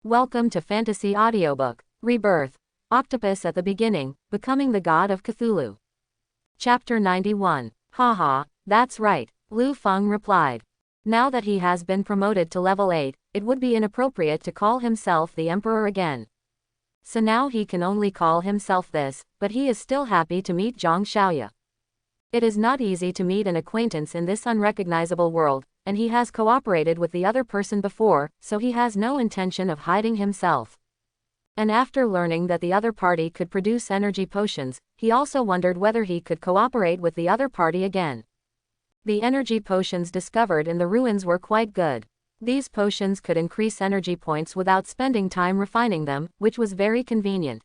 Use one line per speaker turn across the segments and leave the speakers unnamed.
Welcome to Fantasy Audiobook, Rebirth, Octopus at the Beginning, Becoming the God of Cthulhu. Chapter 91. Haha, that's right, Lu Feng replied. Now that he has been promoted to level 8, it would be inappropriate to call himself the Emperor again. So now he can only call himself this, but he is still happy to meet Zhang Xiaoya. It is not easy to meet an acquaintance in this unrecognizable world, and he has cooperated with the other person before, so he has no intention of hiding himself. And after learning that the other party could produce energy potions, he also wondered whether he could cooperate with the other party again. The energy potions discovered in the ruins were quite good. These potions could increase energy points without spending time refining them, which was very convenient.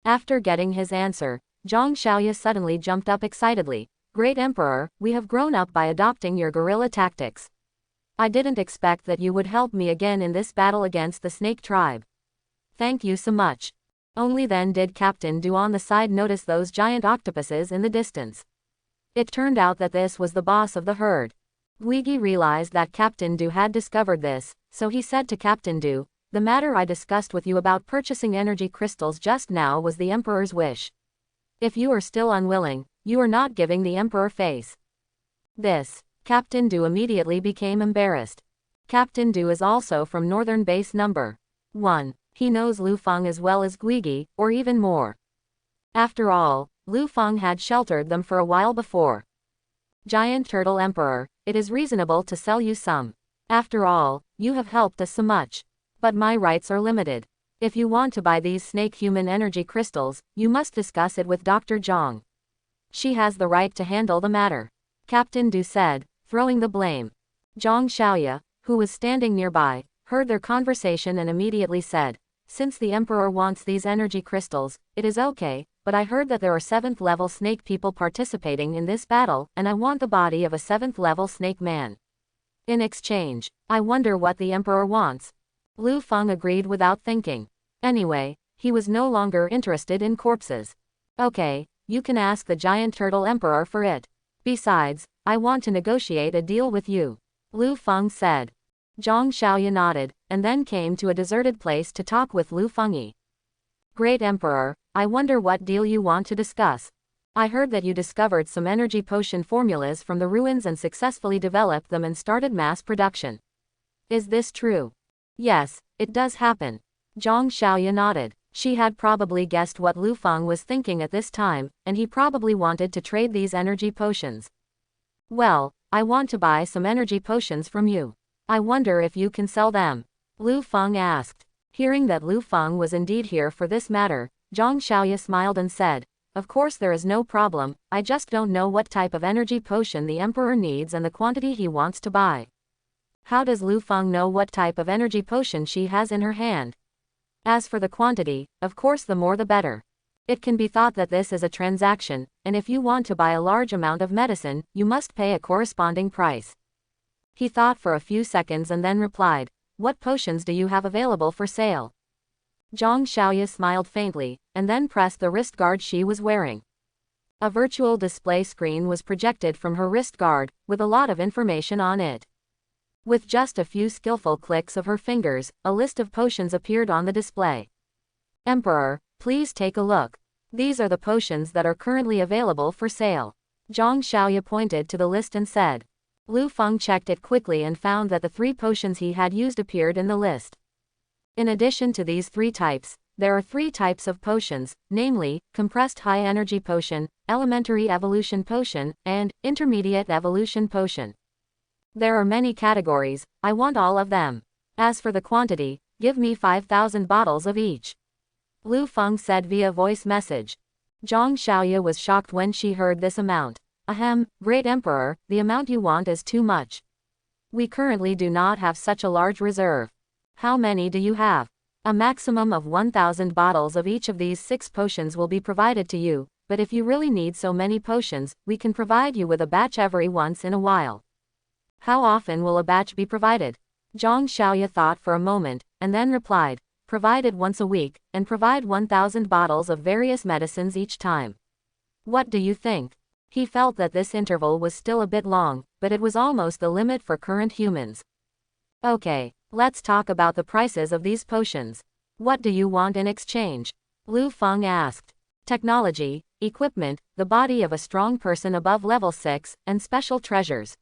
After getting his answer, Zhang Xiaoya suddenly jumped up excitedly. Great Emperor, we have grown up by adopting your guerrilla tactics. I didn't expect that you would help me again in this battle against the snake tribe. Thank you so much. Only then did Captain Du on the side notice those giant octopuses in the distance. It turned out that this was the boss of the herd. Guigi realized that Captain Du had discovered this, so he said to Captain Du, the matter I discussed with you about purchasing energy crystals just now was the Emperor's wish. If you are still unwilling, you are not giving the Emperor face. This. Captain Du immediately became embarrassed. Captain Du is also from Northern Base Number 1. He knows Lu Feng as well as Guigi, or even more. After all, Lu Feng had sheltered them for a while before. Giant Turtle Emperor, it is reasonable to sell you some. After all, you have helped us so much. But my rights are limited. If you want to buy these snake human energy crystals, you must discuss it with Dr. Zhang. She has the right to handle the matter. Captain Du said, throwing the blame. Zhang Xiaoya, who was standing nearby, heard their conversation and immediately said, since the Emperor wants these energy crystals, it is okay, but I heard that there are 7th level snake people participating in this battle, and I want the body of a 7th level snake man. In exchange, I wonder what the Emperor wants. Lu Feng agreed without thinking. Anyway, he was no longer interested in corpses. Okay, you can ask the Giant Turtle Emperor for it. Besides, I want to negotiate a deal with you. Lu Feng said. Zhang Xiaoya nodded, and then came to a deserted place to talk with Lu Fengyi. Great Emperor, I wonder what deal you want to discuss. I heard that you discovered some energy potion formulas from the ruins and successfully developed them and started mass production. Is this true? Yes, it does happen. Zhang Xiaoya nodded. She had probably guessed what Lu Feng was thinking at this time, and he probably wanted to trade these energy potions. Well, I want to buy some energy potions from you. I wonder if you can sell them. Lu Feng asked. Hearing that Lu Feng was indeed here for this matter, Zhang Xiaoya smiled and said, of course there is no problem, I just don't know what type of energy potion the Emperor needs and the quantity he wants to buy. How does Lu Feng know what type of energy potion she has in her hand? As for the quantity, of course the more the better. It can be thought that this is a transaction, and if you want to buy a large amount of medicine, you must pay a corresponding price. He thought for a few seconds and then replied, what potions do you have available for sale? Zhang Xiaoya smiled faintly, and then pressed the wrist guard she was wearing. A virtual display screen was projected from her wrist guard, with a lot of information on it. With just a few skillful clicks of her fingers, a list of potions appeared on the display. Emperor, please take a look. These are the potions that are currently available for sale. Zhang Xiaoya pointed to the list and said. Lu Feng checked it quickly and found that the 3 potions he had used appeared in the list. In addition to these 3 types, there are 3 types of potions, namely, Compressed High Energy Potion, Elementary Evolution Potion, and Intermediate Evolution Potion. There are many categories, I want all of them. As for the quantity, give me 5,000 bottles of each. Lu Feng said via voice message. Zhang Xiaoya was shocked when she heard this amount. Ahem, Great Emperor, the amount you want is too much. We currently do not have such a large reserve. How many do you have? A maximum of 1,000 bottles of each of these 6 potions will be provided to you, but if you really need so many potions, we can provide you with a batch every once in a while. How often will a batch be provided? Zhang Xiaoya thought for a moment, and then replied, provided once a week, and provide 1,000 bottles of various medicines each time. What do you think? He felt that this interval was still a bit long, but it was almost the limit for current humans. Okay, Let's talk about the prices of these potions. What do you want in exchange? Lu Feng asked. Technology, equipment, the body of a strong person above level 6, and special treasures.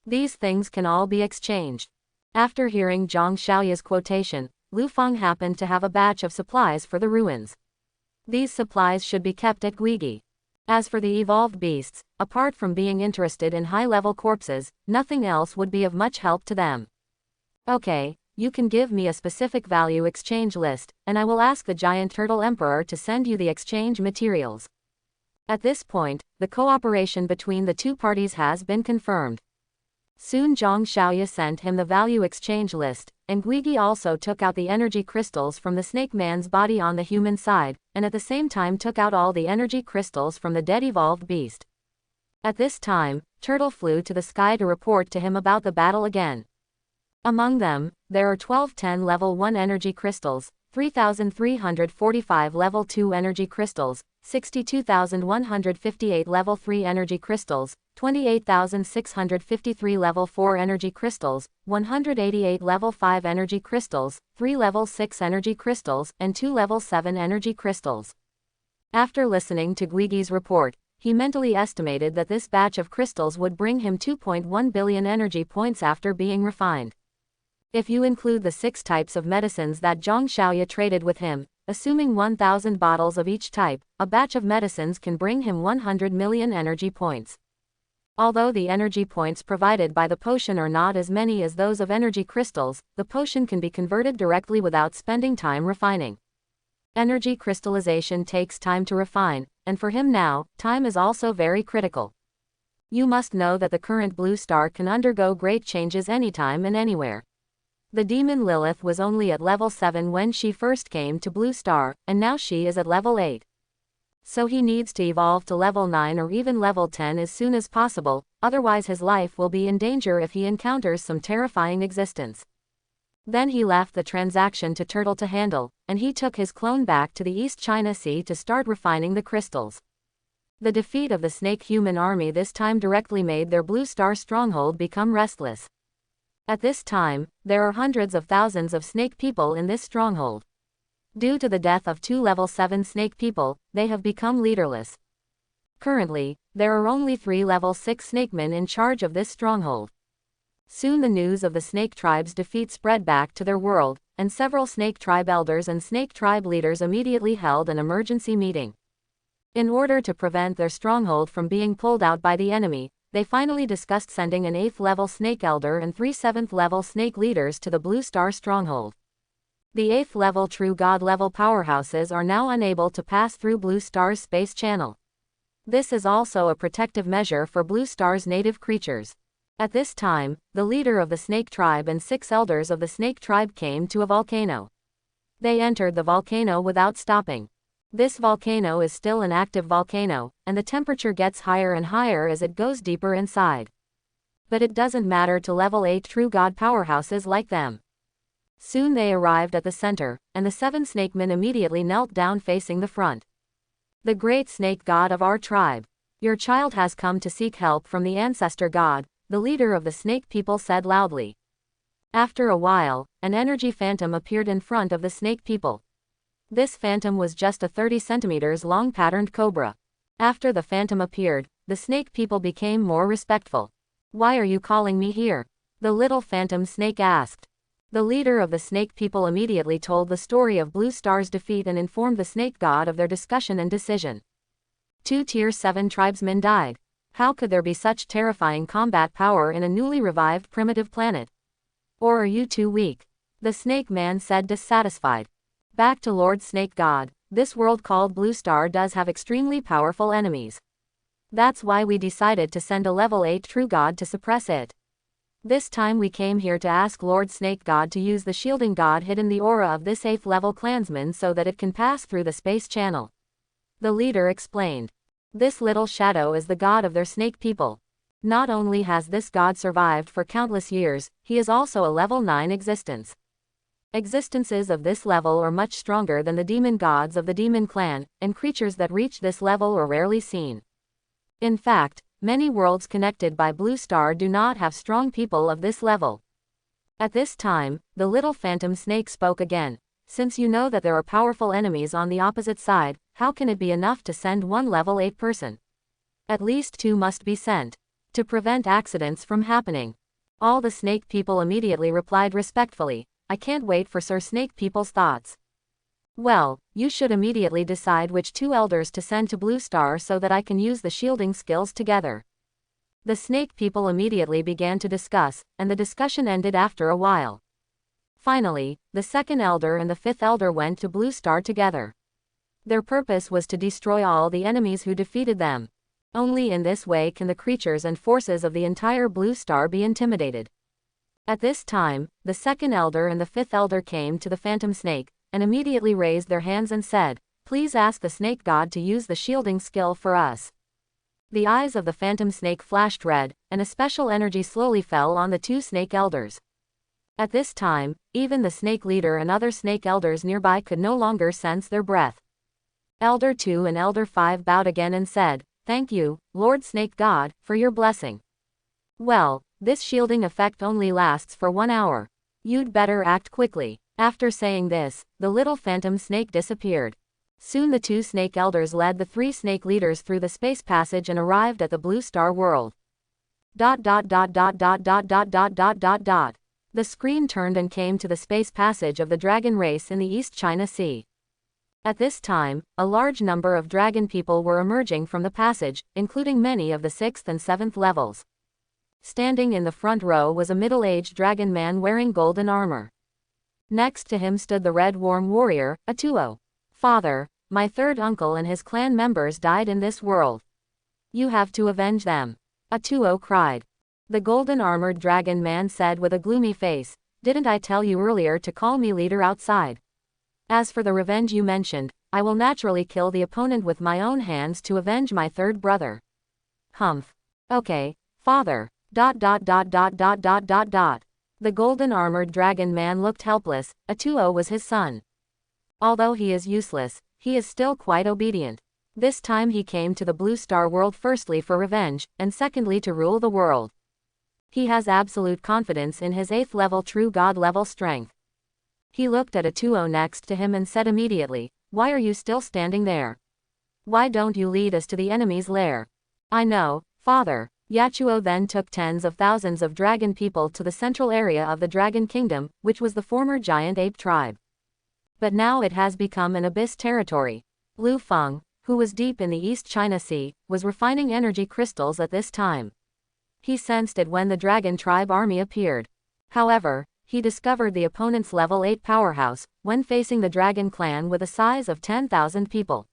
These things can all be exchanged. After hearing Zhang Xiaoya's quotation, Lu Feng happened to have a batch of supplies for the ruins. These supplies should be kept at Guigi. As for the evolved beasts, apart from being interested in high-level corpses, nothing else would be of much help to them. Okay, you can give me a specific value exchange list, and I will ask the Giant Turtle Emperor to send you the exchange materials. At this point, the cooperation between the two parties has been confirmed. Soon Zhang Xiaoya sent him the value exchange list, and Guigi also took out the energy crystals from the snake man's body on the human side, and at the same time took out all the energy crystals from the dead evolved beast. At this time, Turtle flew to the sky to report to him about the battle again. Among them, there are 1210 level 1 energy crystals, 3,345 level 2 energy crystals, 62,158 level 3 energy crystals, 28,653 level 4 energy crystals, 188 level 5 energy crystals, 3 level 6 energy crystals, and 2 level 7 energy crystals. After listening to Guigi's report, he mentally estimated that this batch of crystals would bring him 2.1 billion energy points after being refined. If you include the 6 types of medicines that Zhang Xiaoya traded with him, assuming 1,000 bottles of each type, a batch of medicines can bring him 100 million energy points. Although the energy points provided by the potion are not as many as those of energy crystals, the potion can be converted directly without spending time refining. Energy crystallization takes time to refine, and for him now, time is also very critical. You must know that the current blue star can undergo great changes anytime and anywhere. The demon Lilith was only at level 7 when she first came to Blue Star, and now she is at level 8. So he needs to evolve to level 9 or even level 10 as soon as possible, otherwise his life will be in danger if he encounters some terrifying existence. Then he left the transaction to Turtle to handle, and he took his clone back to the East China Sea to start refining the crystals. The defeat of the snake human army this time directly made their Blue Star stronghold become restless. At this time, there are hundreds of thousands of snake people in this stronghold. Due to the death of 2 level 7 snake people, they have become leaderless. Currently, there are only 3 level 6 snakemen in charge of this stronghold. Soon the news of the snake tribe's defeat spread back to their world, and several snake tribe elders and snake tribe leaders immediately held an emergency meeting. In order to prevent their stronghold from being pulled out by the enemy, they finally discussed sending an 8th level snake elder and 3 7th level snake leaders to the Blue Star stronghold. The 8th level true god level powerhouses are now unable to pass through Blue Star's space channel. This is also a protective measure for Blue Star's native creatures. At this time, the leader of the snake tribe and 6 elders of the snake tribe came to a volcano. They entered the volcano without stopping. This volcano is still an active volcano, and the temperature gets higher and higher as it goes deeper inside. But it doesn't matter to level 8 true god powerhouses like them. Soon they arrived at the center, and the 7 snakemen immediately knelt down facing the front. The great snake god of our tribe. Your child has come to seek help from the ancestor god, the leader of the snake people said loudly. After a while, an energy phantom appeared in front of the snake people. This phantom was just a 30 centimeters long patterned cobra. After the phantom appeared, the snake people became more respectful. Why are you calling me here? The little phantom snake asked. The leader of the snake people immediately told the story of Blue Star's defeat and informed the snake god of their discussion and decision. 2 tier 7 tribesmen died. How could there be such terrifying combat power in a newly revived primitive planet? Or are you too weak? The snake man said dissatisfied. Back to Lord Snake God, this world called Blue Star does have extremely powerful enemies. That's why we decided to send a level 8 true god to suppress it. This time we came here to ask Lord Snake God to use the shielding god hidden the aura of this 8th level clansman so that it can pass through the space channel. The leader explained. This little shadow is the god of their snake people. Not only has this god survived for countless years, he is also a level 9 existence. Existences of this level are much stronger than the demon gods of the demon clan, and creatures that reach this level are rarely seen. In fact, many worlds connected by Blue Star do not have strong people of this level. At this time, the little phantom snake spoke again. Since you know that there are powerful enemies on the opposite side, how can it be enough to send one level 8 person? At least 2 must be sent. To prevent accidents from happening. All the snake people immediately replied respectfully, I can't wait for Sir Snake People's thoughts. Well, you should immediately decide which 2 elders to send to Blue Star so that I can use the shielding skills together. The snake people immediately began to discuss, and the discussion ended after a while. Finally, the 2nd elder and the 5th elder went to Blue Star together. Their purpose was to destroy all the enemies who defeated them. Only in this way can the creatures and forces of the entire Blue Star be intimidated. At this time, the 2nd elder and the 5th elder came to the phantom snake, and immediately raised their hands and said, Please ask the snake god to use the shielding skill for us. The eyes of the phantom snake flashed red, and a special energy slowly fell on the 2 snake elders. At this time, even the snake leader and other snake elders nearby could no longer sense their breath. Elder 2 and Elder 5 bowed again and said, Thank you, Lord Snake God, for your blessing. Well, this shielding effect only lasts for 1 hour. You'd better act quickly. After saying this, the little phantom snake disappeared. Soon the 2 snake elders led the 3 snake leaders through the space passage and arrived at the Blue Star world. The screen turned and came to the space passage of the dragon race in the East China Sea. At this time, a large number of dragon people were emerging from the passage, including many of the 6th and 7th levels. Standing in the front row was a middle-aged dragon man wearing golden armor. Next to him stood the red warm warrior, Atuo. Father, my 3rd uncle and his clan members died in this world. You have to avenge them. Atuo cried. The golden-armored dragon man said with a gloomy face, Didn't I tell you earlier to call me leader outside? As for the revenge you mentioned, I will naturally kill the opponent with my own hands to avenge my 3rd brother. Humph. Okay, father. The golden-armored dragon man looked helpless. Atuo was his son. Although he is useless, he is still quite obedient. This time he came to the Blue Star world firstly for revenge, and secondly to rule the world. He has absolute confidence in his 8th level true god level strength. He looked at Atuo next to him and said immediately, Why are you still standing there? Why don't you lead us to the enemy's lair? I know, father. Yachuo then took tens of thousands of dragon people to the central area of the Dragon Kingdom, which was the former giant ape tribe. But now it has become an abyss territory. Lu Feng, who was deep in the East China Sea, was refining energy crystals at this time. He sensed it when the dragon tribe army appeared. However, he discovered the opponent's level 8 powerhouse, when facing the dragon clan with a size of 10,000 people.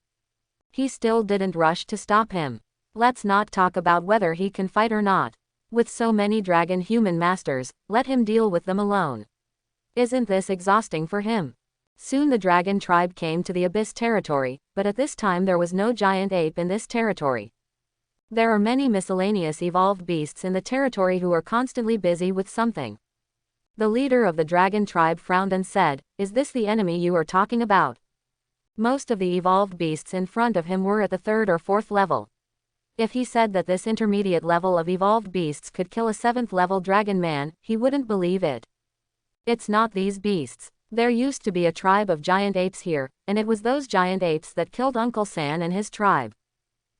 He still didn't rush to stop him. Let's not talk about whether he can fight or not. With so many dragon human masters, let him deal with them alone. Isn't this exhausting for him? Soon the dragon tribe came to the abyss territory, but at this time there was no giant ape in this territory. There are many miscellaneous evolved beasts in the territory who are constantly busy with something. The leader of the dragon tribe frowned and said, Is this the enemy you are talking about? Most of the evolved beasts in front of him were at the 3rd or 4th level. If he said that this intermediate level of evolved beasts could kill a 7th level dragon man, he wouldn't believe it. It's not these beasts. There used to be a tribe of giant apes here, and it was those giant apes that killed Uncle San and his tribe.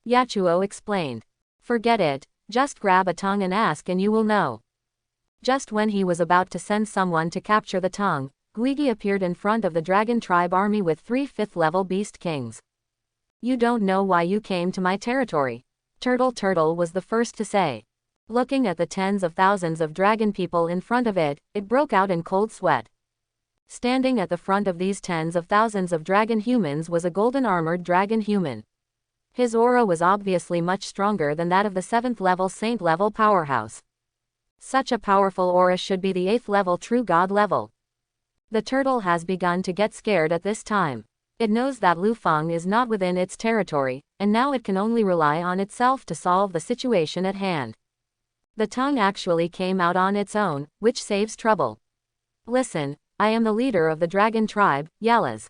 Yachuo explained. Forget it, just grab a tongue and ask and you will know. Just when he was about to send someone to capture the tongue, Guigi appeared in front of the dragon tribe army with 3 5th level beast kings. You don't know why you came to my territory. Turtle was the first to say. Looking at the tens of thousands of dragon people in front of it, it broke out in cold sweat. Standing at the front of these tens of thousands of dragon humans was a golden-armored dragon human. His aura was obviously much stronger than that of the 7th level saint level powerhouse. Such a powerful aura should be the 8th level true god level. The turtle has begun to get scared at this time. It knows that Lu Feng is not within its territory, and now it can only rely on itself to solve the situation at hand. The tongue actually came out on its own, which saves trouble. Listen, I am the leader of the dragon tribe, Yalas.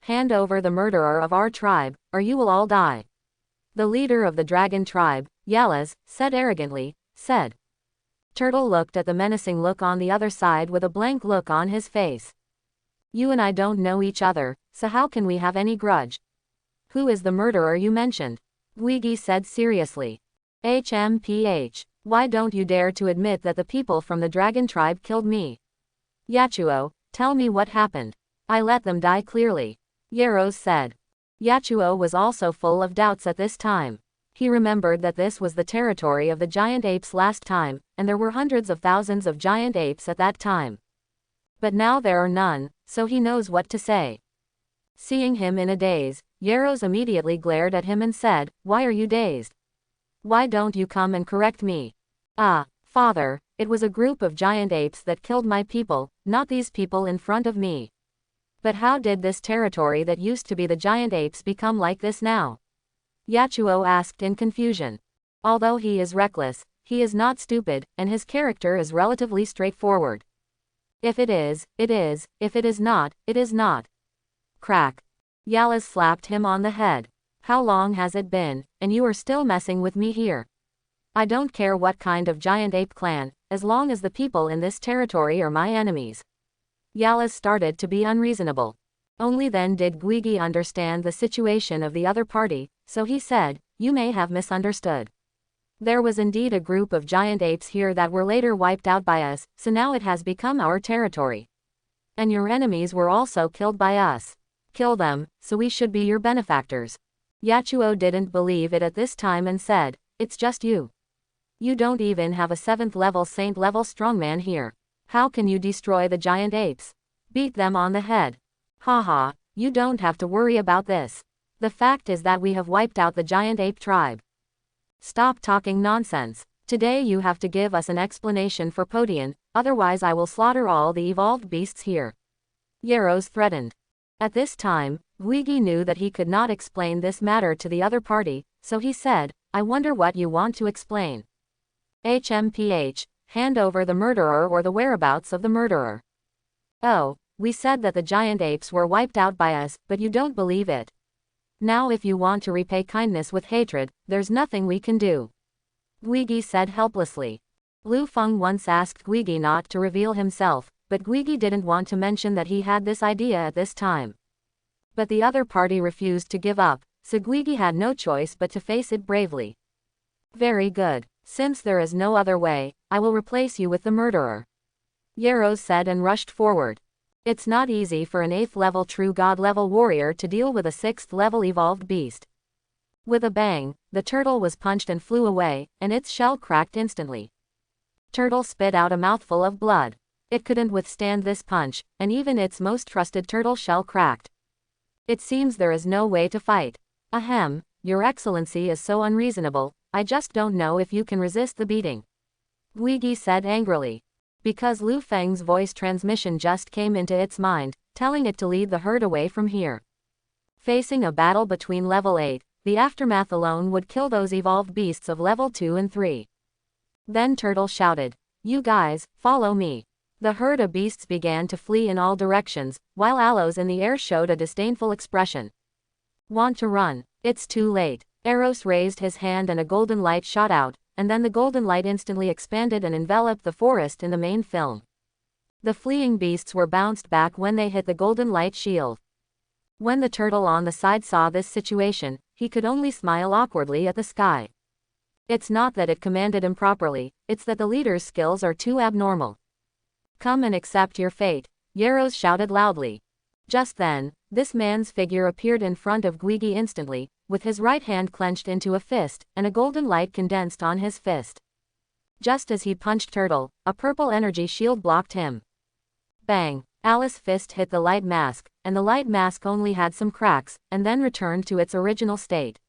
Hand over the murderer of our tribe, or you will all die. The leader of the dragon tribe, Yalas, said arrogantly, said. Turtle looked at the menacing look on the other side with a blank look on his face. You and I don't know each other, so how can we have any grudge? Who is the murderer you mentioned? Guigi said seriously. HMPH. Why don't you dare to admit that the people from the dragon tribe killed me? Yachuo, tell me what happened. I let them die clearly. Yaros said. Yachuo was also full of doubts at this time. He remembered that this was the territory of the giant apes last time, and there were hundreds of thousands of giant apes at that time. But now there are none, so he knows what to say. Seeing him in a daze, Yaros immediately glared at him and said, Why are you dazed? Why don't you come and correct me? Ah, father, it was a group of giant apes that killed my people, not these people in front of me. But how did this territory that used to be the giant apes become like this now? Yachuo asked in confusion. Although he is reckless, he is not stupid, and his character is relatively straightforward. If it is, it is, if it is not, it is not. Crack. Yalas slapped him on the head. How long has it been, and you are still messing with me here? I don't care what kind of giant ape clan, as long as the people in this territory are my enemies. Yalas started to be unreasonable. Only then did Guigi understand the situation of the other party, so he said, You may have misunderstood. There was indeed a group of giant apes here that were later wiped out by us, so now it has become our territory. And your enemies were also killed by us. Kill them, so we should be your benefactors. Yachuo didn't believe it at this time and said, It's just you. You don't even have a 7th level saint level strongman here. How can you destroy the giant apes? Beat them on the head. Haha, you don't have to worry about this. The fact is that we have wiped out the giant ape tribe. Stop talking nonsense. Today you have to give us an explanation for Podian, otherwise I will slaughter all the evolved beasts here. Yaros threatened. At this time, Guigi knew that he could not explain this matter to the other party, so he said, I wonder what you want to explain. HMPH, hand over the murderer or the whereabouts of the murderer. Oh, we said that the giant apes were wiped out by us, but you don't believe it. Now if you want to repay kindness with hatred, there's nothing we can do. Guigi said helplessly. Lu Feng once asked Guigi not to reveal himself, but Guigi didn't want to mention that he had this idea at this time. But the other party refused to give up, so Guigi had no choice but to face it bravely. Very good. Since there is no other way, I will replace you with the murderer. Yaros said and rushed forward. It's not easy for an 8th level true god level warrior to deal with a 6th level evolved beast. With a bang, the turtle was punched and flew away, and its shell cracked instantly. Turtle spit out a mouthful of blood. It couldn't withstand this punch, and even its most trusted turtle shell cracked. It seems there is no way to fight. Ahem, Your Excellency is so unreasonable, I just don't know if you can resist the beating. Guigi said angrily. Because Lu Feng's voice transmission just came into its mind, telling it to lead the herd away from here. Facing a battle between level 8, the aftermath alone would kill those evolved beasts of level 2 and 3. Then Turtle shouted, You guys, follow me. The herd of beasts began to flee in all directions, while Aloes in the air showed a disdainful expression. Want to run? It's too late. Eros raised his hand and a golden light shot out, and then the golden light instantly expanded and enveloped the forest in the main film. The fleeing beasts were bounced back when they hit the golden light shield. When the turtle on the side saw this situation, he could only smile awkwardly at the sky. It's not that it commanded improperly, it's that the leader's skills are too abnormal. Come and accept your fate, Yaros shouted loudly. Just then, this man's figure appeared in front of Guigi instantly, with his right hand clenched into a fist, and a golden light condensed on his fist. Just as he punched Turtle, a purple energy shield blocked him. Bang! Alice's fist hit the light mask, and the light mask only had some cracks, and then returned to its original state.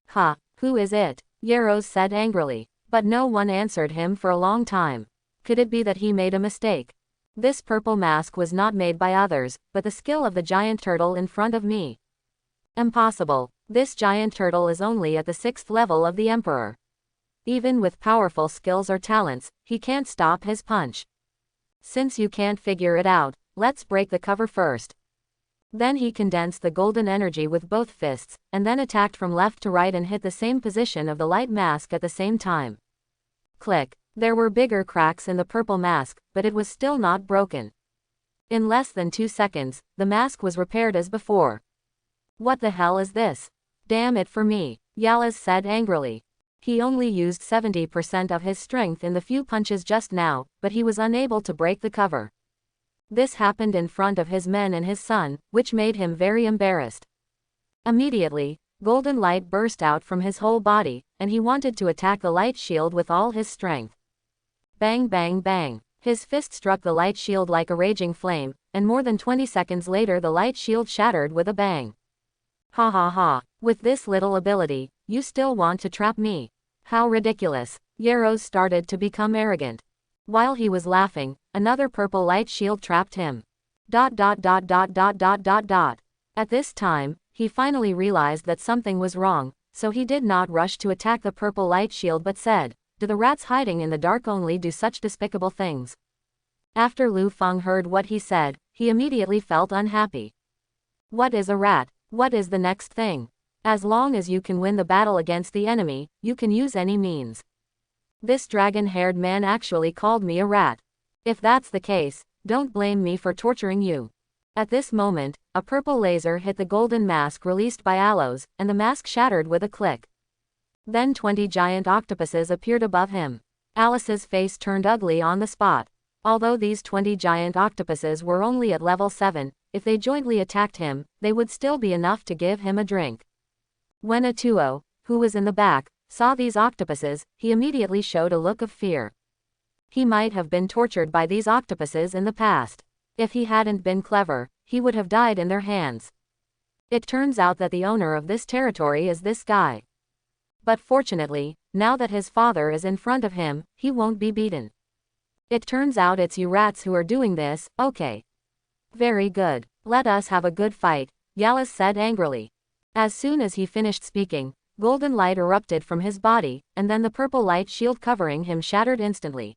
Ha! Who is it? Yaros said angrily, but no one answered him for a long time. Could it be that he made a mistake? This purple mask was not made by others, but the skill of the giant turtle in front of me. Impossible. This giant turtle is only at the 6th level of the Emperor. Even with powerful skills or talents, he can't stop his punch. Since you can't figure it out, let's break the cover first. Then he condensed the golden energy with both fists, and then attacked from left to right and hit the same position of the light mask at the same time. Click. There were bigger cracks in the purple mask, but it was still not broken. In less than 2 seconds, the mask was repaired as before. What the hell is this? Damn it for me, Yalaz said angrily. He only used 70% of his strength in the few punches just now, but he was unable to break the cover. This happened in front of his men and his son, which made him very embarrassed. Immediately, golden light burst out from his whole body, and he wanted to attack the light shield with all his strength. Bang bang bang. His fist struck the light shield like a raging flame, and more than 20 seconds later the light shield shattered with a bang. Ha ha ha. With this little ability, you still want to trap me? How ridiculous. Yaros started to become arrogant. While he was laughing, another purple light shield trapped him. At this time, he finally realized that something was wrong, so he did not rush to attack the purple light shield but said, "Do the rats hiding in the dark only do such despicable things?" After Lu Feng heard what he said, he immediately felt unhappy. What is a rat? What is the next thing? As long as you can win the battle against the enemy, you can use any means. This dragon-haired man actually called me a rat. If that's the case, don't blame me for torturing you. At this moment, a purple laser hit the golden mask released by Allos, and the mask shattered with a click. Then 20 giant octopuses appeared above him. Alice's face turned ugly on the spot. Although these 20 giant octopuses were only at level 7, if they jointly attacked him, they would still be enough to give him a drink. When Atuo, who was in the back, saw these octopuses, he immediately showed a look of fear. He might have been tortured by these octopuses in the past. If he hadn't been clever, he would have died in their hands. It turns out that the owner of this territory is this guy. But fortunately, now that his father is in front of him, he won't be beaten. It turns out it's you rats who are doing this, okay. Very good. Let us have a good fight, Yalaz said angrily. As soon as he finished speaking, golden light erupted from his body, and then the purple light shield covering him shattered instantly.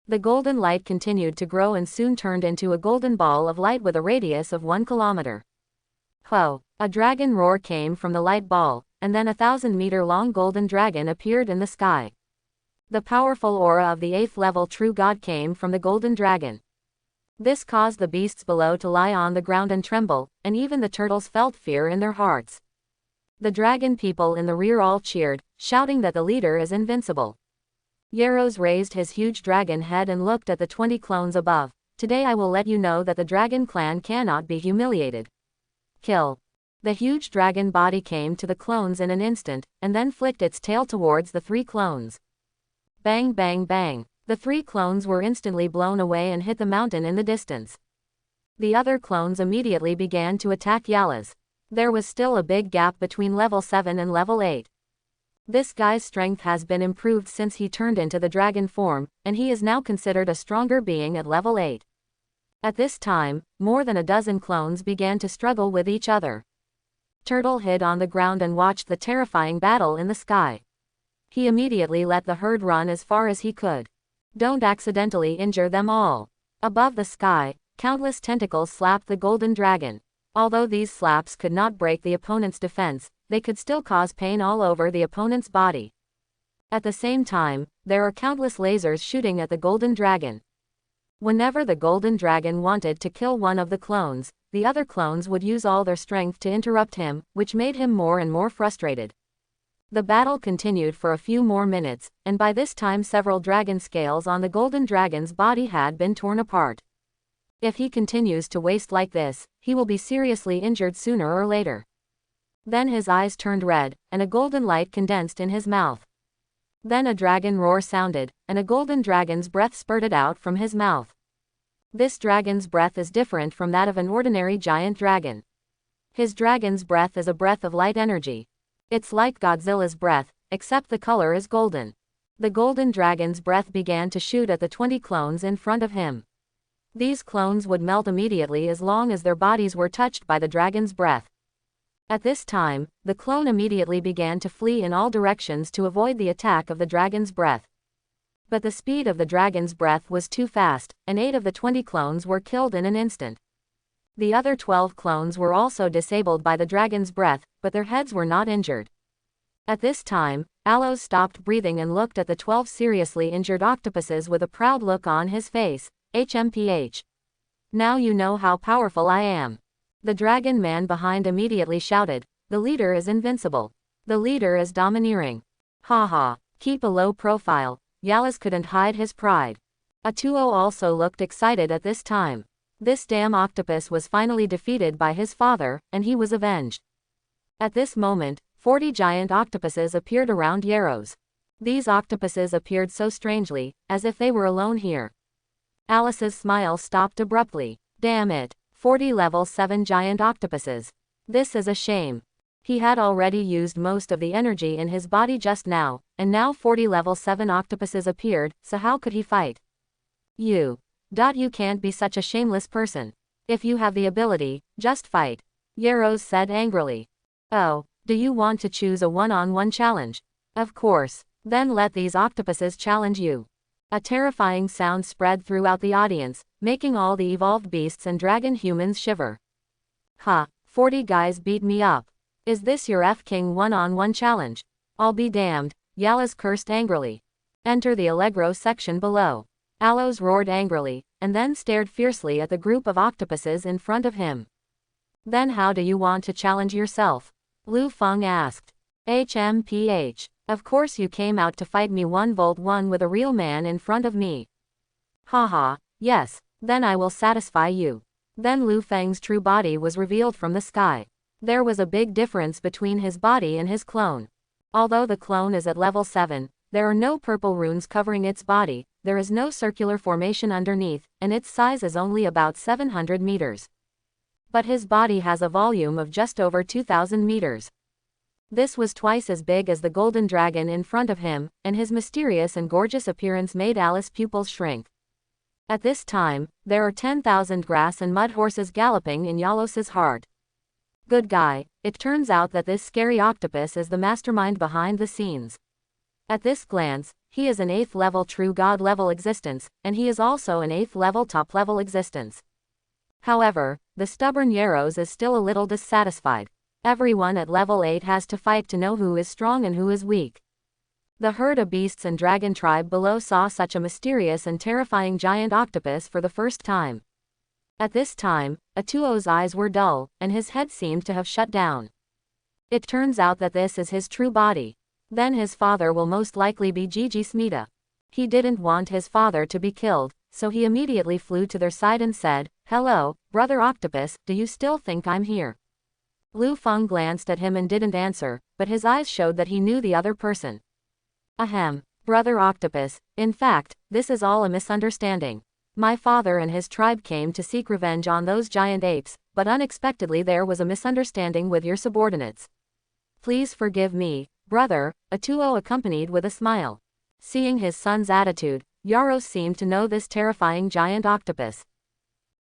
The golden light continued to grow and soon turned into a golden ball of light with a radius of 1 kilometer. Ho! A dragon roar came from the light ball, and then a 1,000-meter-long golden dragon appeared in the sky. The powerful aura of the 8th level true god came from the golden dragon. This caused the beasts below to lie on the ground and tremble, and even the turtles felt fear in their hearts. The dragon people in the rear all cheered, shouting that the leader is invincible. Yaros raised his huge dragon head and looked at the 20 clones above. Today I will let you know that the dragon clan cannot be humiliated. Kill. The huge dragon body came to the clones in an instant, and then flicked its tail towards the 3 clones. Bang bang bang. The 3 clones were instantly blown away and hit the mountain in the distance. The other clones immediately began to attack Yalaz. There was still a big gap between level 7 and level 8. This guy's strength has been improved since he turned into the dragon form, and he is now considered a stronger being at level 8. At this time, more than a dozen clones began to struggle with each other. Turtle hid on the ground and watched the terrifying battle in the sky. He immediately let the herd run as far as he could. Don't accidentally injure them all. Above the sky, countless tentacles slapped the golden dragon. Although these slaps could not break the opponent's defense, they could still cause pain all over the opponent's body. At the same time, there are countless lasers shooting at the golden dragon. Whenever the golden dragon wanted to kill one of the clones, the other clones would use all their strength to interrupt him, which made him more and more frustrated. The battle continued for a few more minutes, and by this time several dragon scales on the golden dragon's body had been torn apart. If he continues to waste like this, he will be seriously injured sooner or later. Then his eyes turned red, and a golden light condensed in his mouth. Then a dragon roar sounded, and a golden dragon's breath spurted out from his mouth. This dragon's breath is different from that of an ordinary giant dragon. His dragon's breath is a breath of light energy. It's like Godzilla's breath, except the color is golden. The golden dragon's breath began to shoot at the 20 clones in front of him. These clones would melt immediately as long as their bodies were touched by the dragon's breath. At this time, the clone immediately began to flee in all directions to avoid the attack of the dragon's breath. But the speed of the dragon's breath was too fast, and 8 of the 20 clones were killed in an instant. The other 12 clones were also disabled by the dragon's breath, but their heads were not injured. At this time, Aloes stopped breathing and looked at the 12 seriously injured octopuses with a proud look on his face. HMPH. Now you know how powerful I am. The dragon man behind immediately shouted, the leader is invincible. The leader is domineering. Haha, keep a low profile. Yalas couldn't hide his pride. Atuo also looked excited at this time. This damn octopus was finally defeated by his father, and he was avenged. At this moment, 40 giant octopuses appeared around Yaros. These octopuses appeared so strangely, as if they were alone here. Alice's smile stopped abruptly. Damn it, 40 level 7 giant octopuses. This is a shame. He had already used most of the energy in his body just now, and now 40 level 7 octopuses appeared, so how could he fight? You can't be such a shameless person. If you have the ability, just fight. Yaros said angrily. Oh, do you want to choose a one-on-one challenge? Of course. Then let these octopuses challenge you. A terrifying sound spread throughout the audience, making all the evolved beasts and dragon humans shiver. Ha, 40 guys beat me up. Is this your F-King one-on-one challenge? I'll be damned, Yalas cursed angrily. Enter the Allegro section below. Aloes roared angrily, and then stared fiercely at the group of octopuses in front of him. Then how do you want to challenge yourself? Lu Feng asked. HMPH. Of course you came out to fight me 1v1 with a real man in front of me. Haha, yes, then I will satisfy you. Then Lu Feng's true body was revealed from the sky. There was a big difference between his body and his clone. Although the clone is at level 7, there are no purple runes covering its body, there is no circular formation underneath, and its size is only about 700 meters. But his body has a volume of just over 2,000 meters. This was twice as big as the golden dragon in front of him, and his mysterious and gorgeous appearance made Alice's pupils shrink. At this time, there are 10,000 grass and mud horses galloping in Yalos's heart. Good guy, it turns out that this scary octopus is the mastermind behind the scenes. At this glance, he is an 8th level true god level existence, and he is also an 8th level top level existence. However, the stubborn Yaros is still a little dissatisfied. Everyone at level 8 has to fight to know who is strong and who is weak. The herd of beasts and dragon tribe below saw such a mysterious and terrifying giant octopus for the first time. At this time, Atuo's eyes were dull, and his head seemed to have shut down. It turns out that this is his true body. Then his father will most likely be Gigi Smita. He didn't want his father to be killed, so he immediately flew to their side and said, "Hello, brother octopus, do you still think I'm here?" Lu Feng glanced at him and didn't answer, but his eyes showed that he knew the other person. Ahem, brother octopus, in fact, this is all a misunderstanding. My father and his tribe came to seek revenge on those giant apes, but unexpectedly there was a misunderstanding with your subordinates. Please forgive me, brother, Atuo accompanied with a smile. Seeing his son's attitude, Yaros seemed to know this terrifying giant octopus.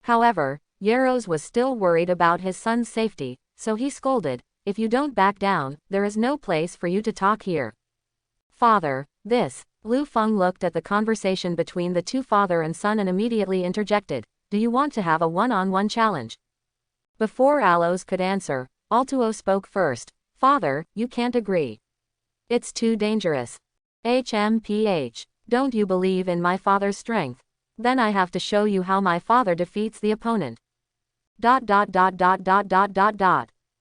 However, Yaros was still worried about his son's safety, so he scolded, "If you don't back down, there is no place for you to talk here." Father, this. Lu Feng looked at the conversation between the two father and son and immediately interjected, "Do you want to have a one-on-one challenge?" Before Aloes could answer, Altuo spoke first, "Father, you can't agree. It's too dangerous. HMPH. Don't you believe in my father's strength? Then I have to show you how my father defeats the opponent."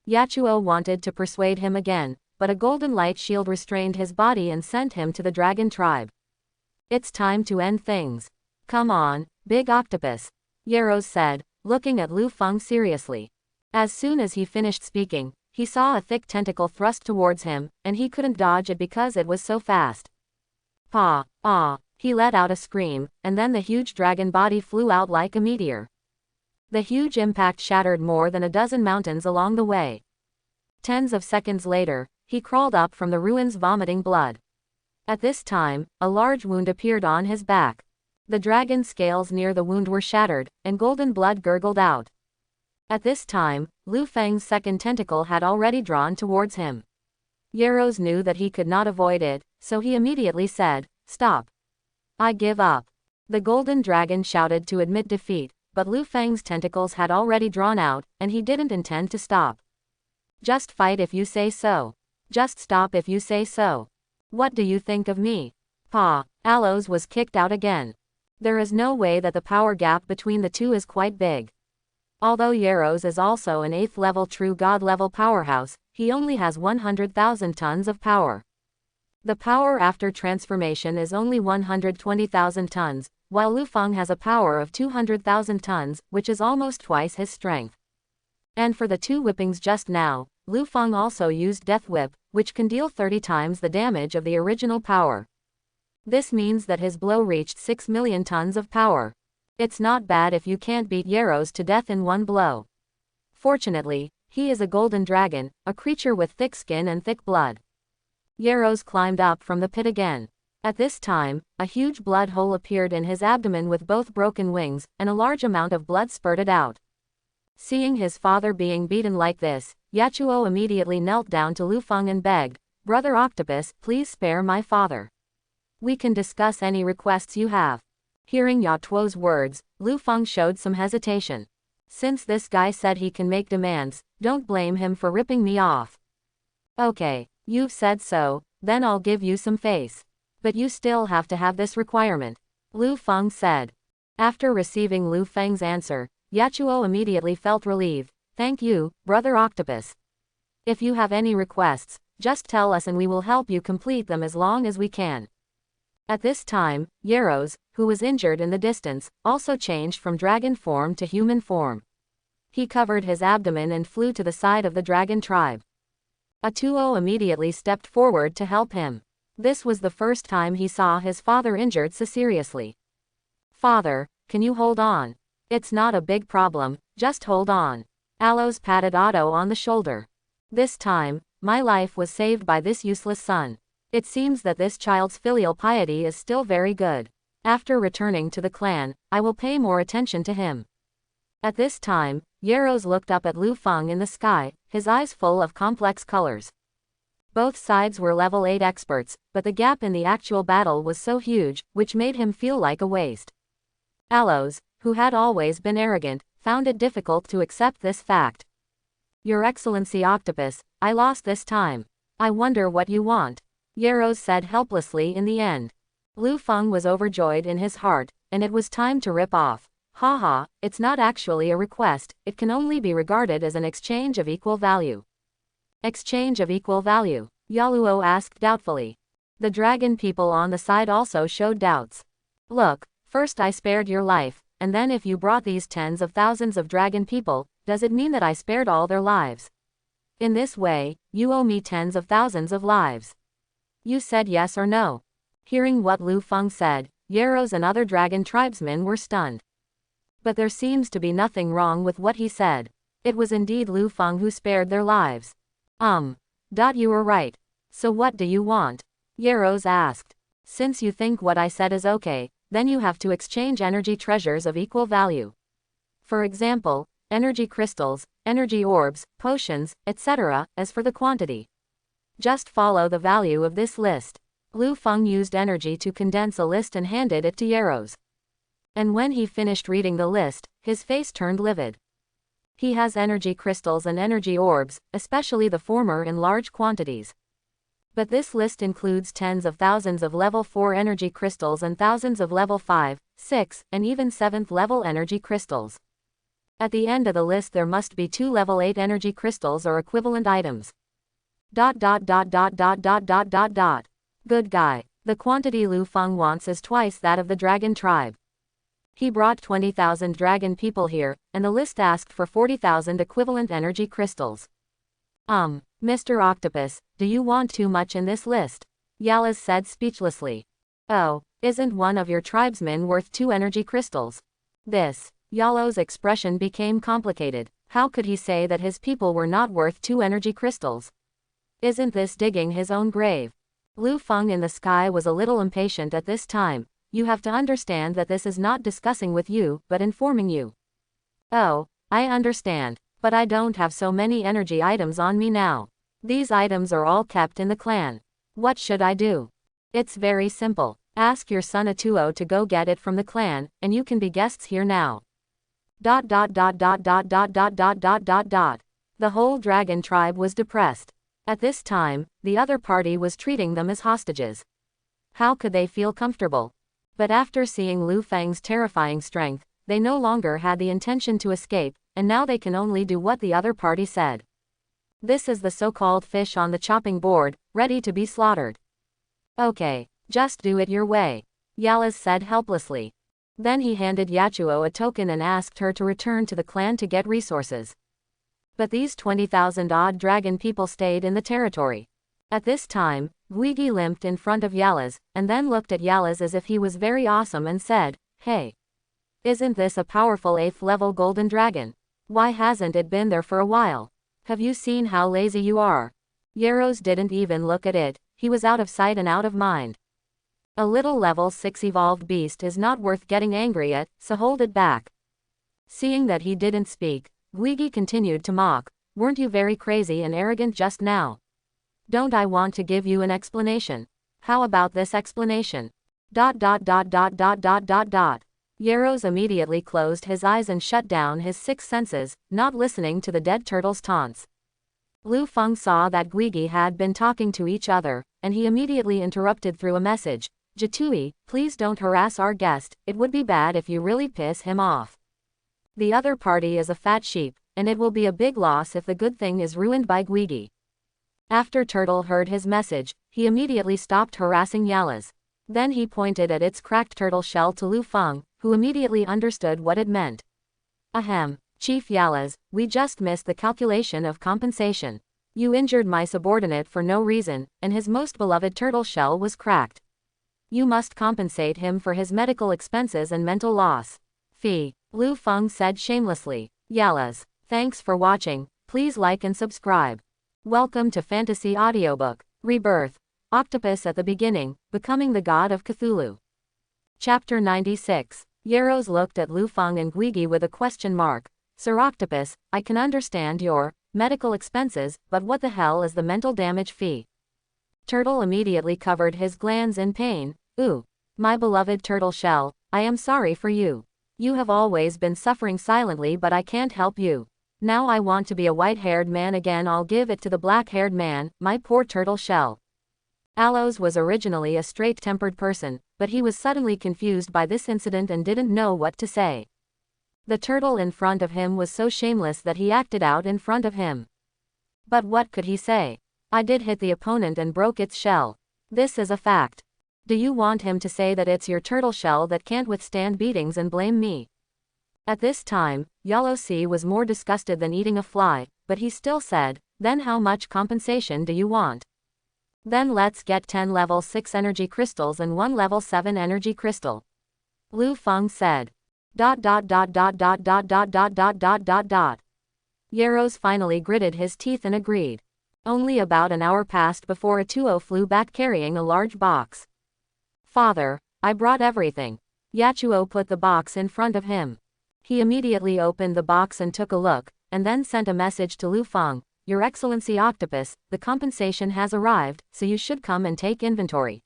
Yachuo wanted to persuade him again, but a golden light shield restrained his body and sent him to the dragon tribe. "It's time to end things. Come on, big octopus," Yaros said, looking at Lu Feng seriously. As soon as he finished speaking, he saw a thick tentacle thrust towards him, and he couldn't dodge it because it was so fast. "Pa, ah," he let out a scream, and then the huge dragon body flew out like a meteor. The huge impact shattered more than a dozen mountains along the way. Tens of seconds later, he crawled up from the ruins vomiting blood. At this time, a large wound appeared on his back. The dragon scales near the wound were shattered, and golden blood gurgled out. At this time, Lu Feng's second tentacle had already drawn towards him. Yaros knew that he could not avoid it, so he immediately said, "Stop. I give up." The golden dragon shouted to admit defeat, but Lu Feng's tentacles had already drawn out, and he didn't intend to stop. "Just fight if you say so." Just stop if you say so. What do you think of me? Pa. Allos was kicked out again. There is no way that the power gap between the two is quite big. Although Yaros is also an 8th level true god level powerhouse, he only has 100,000 tons of power. The power after transformation is only 120,000 tons, while Lufeng has a power of 200,000 tons, which is almost twice his strength. And for the 2 whippings just now, Lufeng also used Death Whip, which can deal 30 times the damage of the original power. This means that his blow reached 6 million tons of power. It's not bad if you can't beat Yaros to death in one blow. Fortunately, he is a golden dragon, a creature with thick skin and thick blood. Yaros climbed up from the pit again. At this time, a huge blood hole appeared in his abdomen with both broken wings, and a large amount of blood spurted out. Seeing his father being beaten like this, Yachuo immediately knelt down to Lufeng and begged, "Brother Octopus, please spare my father. We can discuss any requests you have." Hearing Yachuo's words, Lufeng showed some hesitation. Since this guy said he can make demands, don't blame him for ripping me off. Okay, you've said so, then I'll give you some face. But you still have to have this requirement, Lufeng said. After receiving Lufeng's answer, Yachuo immediately felt relieved. Thank you, Brother Octopus. If you have any requests, just tell us and we will help you complete them as long as we can. At this time, Yaros, who was injured in the distance, also changed from dragon form to human form. He covered his abdomen and flew to the side of the dragon tribe. Atuo immediately stepped forward to help him. This was the first time he saw his father injured so seriously. Father, can you hold on? It's not a big problem, just hold on. Allos patted Otto on the shoulder. This time, my life was saved by this useless son. It seems that this child's filial piety is still very good. After returning to the clan, I will pay more attention to him. At this time, Yaros looked up at Lufeng in the sky, his eyes full of complex colors. Both sides were level 8 experts, but the gap in the actual battle was so huge, which made him feel like a waste. Allos, who had always been arrogant, found it difficult to accept this fact. Your Excellency Octopus, I lost this time. I wonder what you want, Yaros said helplessly in the end. Lufeng was overjoyed in his heart, and it was time to rip off. Haha, it's not actually a request, it can only be regarded as an exchange of equal value. Exchange of equal value? Yaluo asked doubtfully. The dragon people on the side also showed doubts. Look, first I spared your life, and then if you brought these tens of thousands of dragon people, does it mean that I spared all their lives? In this way, you owe me tens of thousands of lives. You said yes or no? Hearing what Lufeng said, Yaros and other dragon tribesmen were stunned. But there seems to be nothing wrong with what he said. It was indeed Lufeng who spared their lives. You were right. So what do you want? Yaros asked. Since you think what I said is okay, then you have to exchange energy treasures of equal value. For example, energy crystals, energy orbs, potions, etc., as for the quantity. Just follow the value of this list. Lufeng used energy to condense a list and handed it to Yaros. And when he finished reading the list, his face turned livid. He has energy crystals and energy orbs, especially the former in large quantities. But this list includes tens of thousands of level 4 energy crystals and thousands of level 5, 6, and even 7th level energy crystals. At the end of the list there must be 2 level 8 energy crystals or equivalent items. Good guy. The quantity Lufeng wants is twice that of the dragon tribe. He brought 20,000 dragon people here, and the list asked for 40,000 equivalent energy crystals. Mr. Octopus, do you want too much in this list? Yalas said speechlessly. Oh, isn't one of your tribesmen worth 2 energy crystals? Yalo's expression became complicated. How could he say that his people were not worth 2 energy crystals? Isn't this digging his own grave? Lufeng in the sky was a little impatient at this time. You have to understand that this is not discussing with you, but informing you. Oh, I understand. But I don't have so many energy items on me now. These items are all kept in the clan. What should I do? It's very simple. Ask your son Atuo to go get it from the clan, and you can be guests here now. The whole dragon tribe was depressed. At this time, the other party was treating them as hostages. How could they feel comfortable? But after seeing Lu Fang's terrifying strength, they no longer had the intention to escape, and now they can only do what the other party said. This is the so-called fish on the chopping board, ready to be slaughtered. Okay, just do it your way, Yalas said helplessly. Then he handed Yachuo a token and asked her to return to the clan to get resources. But these 20,000-odd dragon people stayed in the territory. At this time, Guigi limped in front of Yalas, and then looked at Yalas as if he was very awesome and said, "Hey. Isn't this a powerful 8th level golden dragon? Why hasn't it been there for a while? Have you seen how lazy you are?" Yaros didn't even look at it, he was out of sight and out of mind. A little level 6 evolved beast is not worth getting angry at, so hold it back. Seeing that he didn't speak, Guigi continued to mock, "Weren't you very crazy and arrogant just now? Don't I want to give you an explanation? How about this explanation? ... Yaros immediately closed his eyes and shut down his 6 senses, not listening to the dead turtle's taunts. Lu Feng saw that Guigi had been talking to each other, and he immediately interrupted through a message, "Jitui, please don't harass our guest, it would be bad if you really piss him off. The other party is a fat sheep, and it will be a big loss if the good thing is ruined by Guigi." After Turtle heard his message, he immediately stopped harassing Yalas. Then he pointed at its cracked turtle shell to Lu Feng, who immediately understood what it meant. "Ahem, Chief Yalas, we just missed the calculation of compensation. You injured my subordinate for no reason, and his most beloved turtle shell was cracked. You must compensate him for his medical expenses and mental loss." "Fee," Lu Feng said shamelessly. Yalas, thanks for watching, please like and subscribe. Welcome to Fantasy Audiobook, Rebirth, Octopus at the Beginning, Becoming the God of Cthulhu. Chapter 96. Yaros looked at Lu Feng and Guigi with a question mark. "Sir Octopus, I can understand your medical expenses, but what the hell is the mental damage fee?" Turtle immediately covered his glands in pain. "Ooh, my beloved turtle shell, I am sorry for you. You have always been suffering silently, but I can't help you. Now I want to be a white-haired man again. I'll give it to the black-haired man, my poor turtle shell." Aloes was originally a straight-tempered person, but he was suddenly confused by this incident and didn't know what to say. The turtle in front of him was so shameless that he acted out in front of him. But what could he say? "I did hit the opponent and broke its shell. This is a fact. Do you want him to say that it's your turtle shell that can't withstand beatings and blame me?" At this time, Yalosi was more disgusted than eating a fly, but he still said, "Then how much compensation do you want?" "Then let's get 10 level 6 energy crystals and 1 level 7 energy crystal," Lu Feng said. ... Yaros finally gritted his teeth and agreed. Only about an hour passed before Atuo flew back carrying a large box. "Father, I brought everything." Yachuo put the box in front of him. He immediately opened the box and took a look, and then sent a message to Lu Feng, "Your Excellency Octopus, the compensation has arrived, so you should come and take inventory."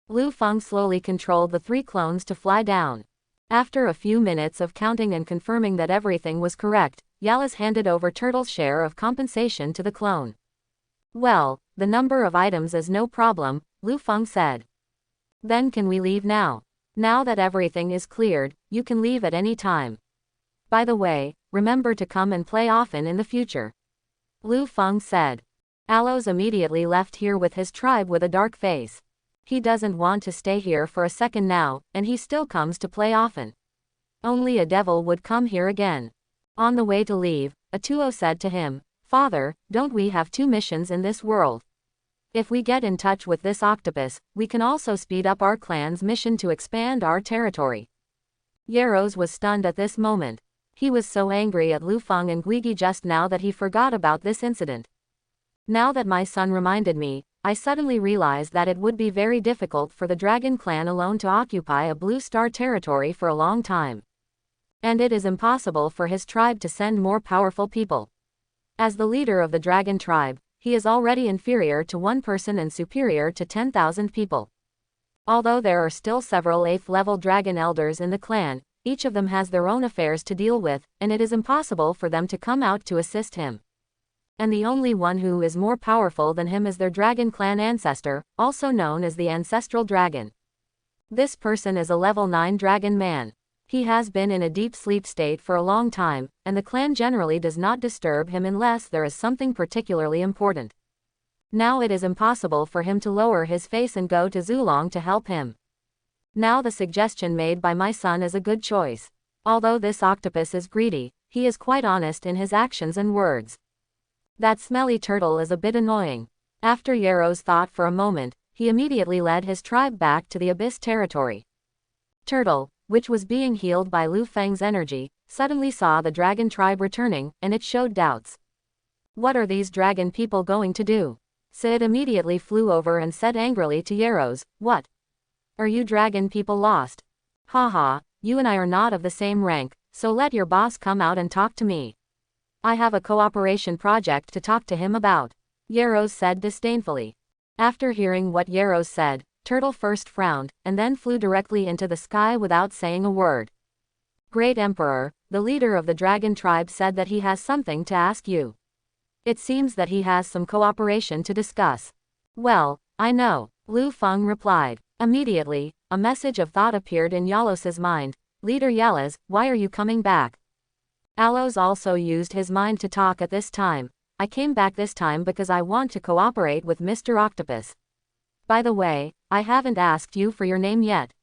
Lu Feng slowly controlled the 3 clones to fly down. After a few minutes of counting and confirming that everything was correct, Yalas handed over Turtle's share of compensation to the clone. "Well, the number of items is no problem," Lu Feng said. "Then can we leave now? Now that everything is cleared, you can leave at any time. By the way, remember to come and play often in the future," Lu Feng said. Aloes immediately left here with his tribe with a dark face. He doesn't want to stay here for a second now, and he still comes to play often. Only a devil would come here again. On the way to leave, Atuo said to him, "Father, don't we have 2 missions in this world? If we get in touch with this octopus, we can also speed up our clan's mission to expand our territory." Yaros was stunned at this moment. He was so angry at Lu Feng and Guigi just now that he forgot about this incident. "Now that my son reminded me, I suddenly realized that it would be very difficult for the Dragon Clan alone to occupy a Blue Star territory for a long time. And it is impossible for his tribe to send more powerful people. As the leader of the Dragon tribe, he is already inferior to 1 person and superior to 10,000 people. Although there are still several 8th level Dragon elders in the clan, each of them has their own affairs to deal with, and it is impossible for them to come out to assist him. And the only one who is more powerful than him is their dragon clan ancestor, also known as the ancestral dragon. This person is a level 9 dragon man. He has been in a deep sleep state for a long time, and the clan generally does not disturb him unless there is something particularly important. Now it is impossible for him to lower his face and go to Zulong to help him. Now the suggestion made by my son is a good choice. Although this octopus is greedy, he is quite honest in his actions and words. That smelly turtle is a bit annoying. After Yaro's thought for a moment, he immediately led his tribe back to the Abyss territory. Turtle, which was being healed by Lu Feng's energy, suddenly saw the dragon tribe returning, and it showed doubts. What are these dragon people going to do? Sid immediately flew over and said angrily to Yaros, "What? Are you dragon people lost? Haha, you and I are not of the same rank, so let your boss come out and talk to me. I have a cooperation project to talk to him about," Yaros said disdainfully. After hearing what Yaros said, Turtle first frowned, and then flew directly into the sky without saying a word. "Great Emperor, the leader of the dragon tribe said that he has something to ask you. It seems that he has some cooperation to discuss." "Well, I know," Lu Feng replied. Immediately, a message of thought appeared in Yalos's mind. "Leader Yalas, why are you coming back?" Alos also used his mind to talk at this time. "I came back this time because I want to cooperate with Mr. Octopus. By the way, I haven't asked you for your name yet."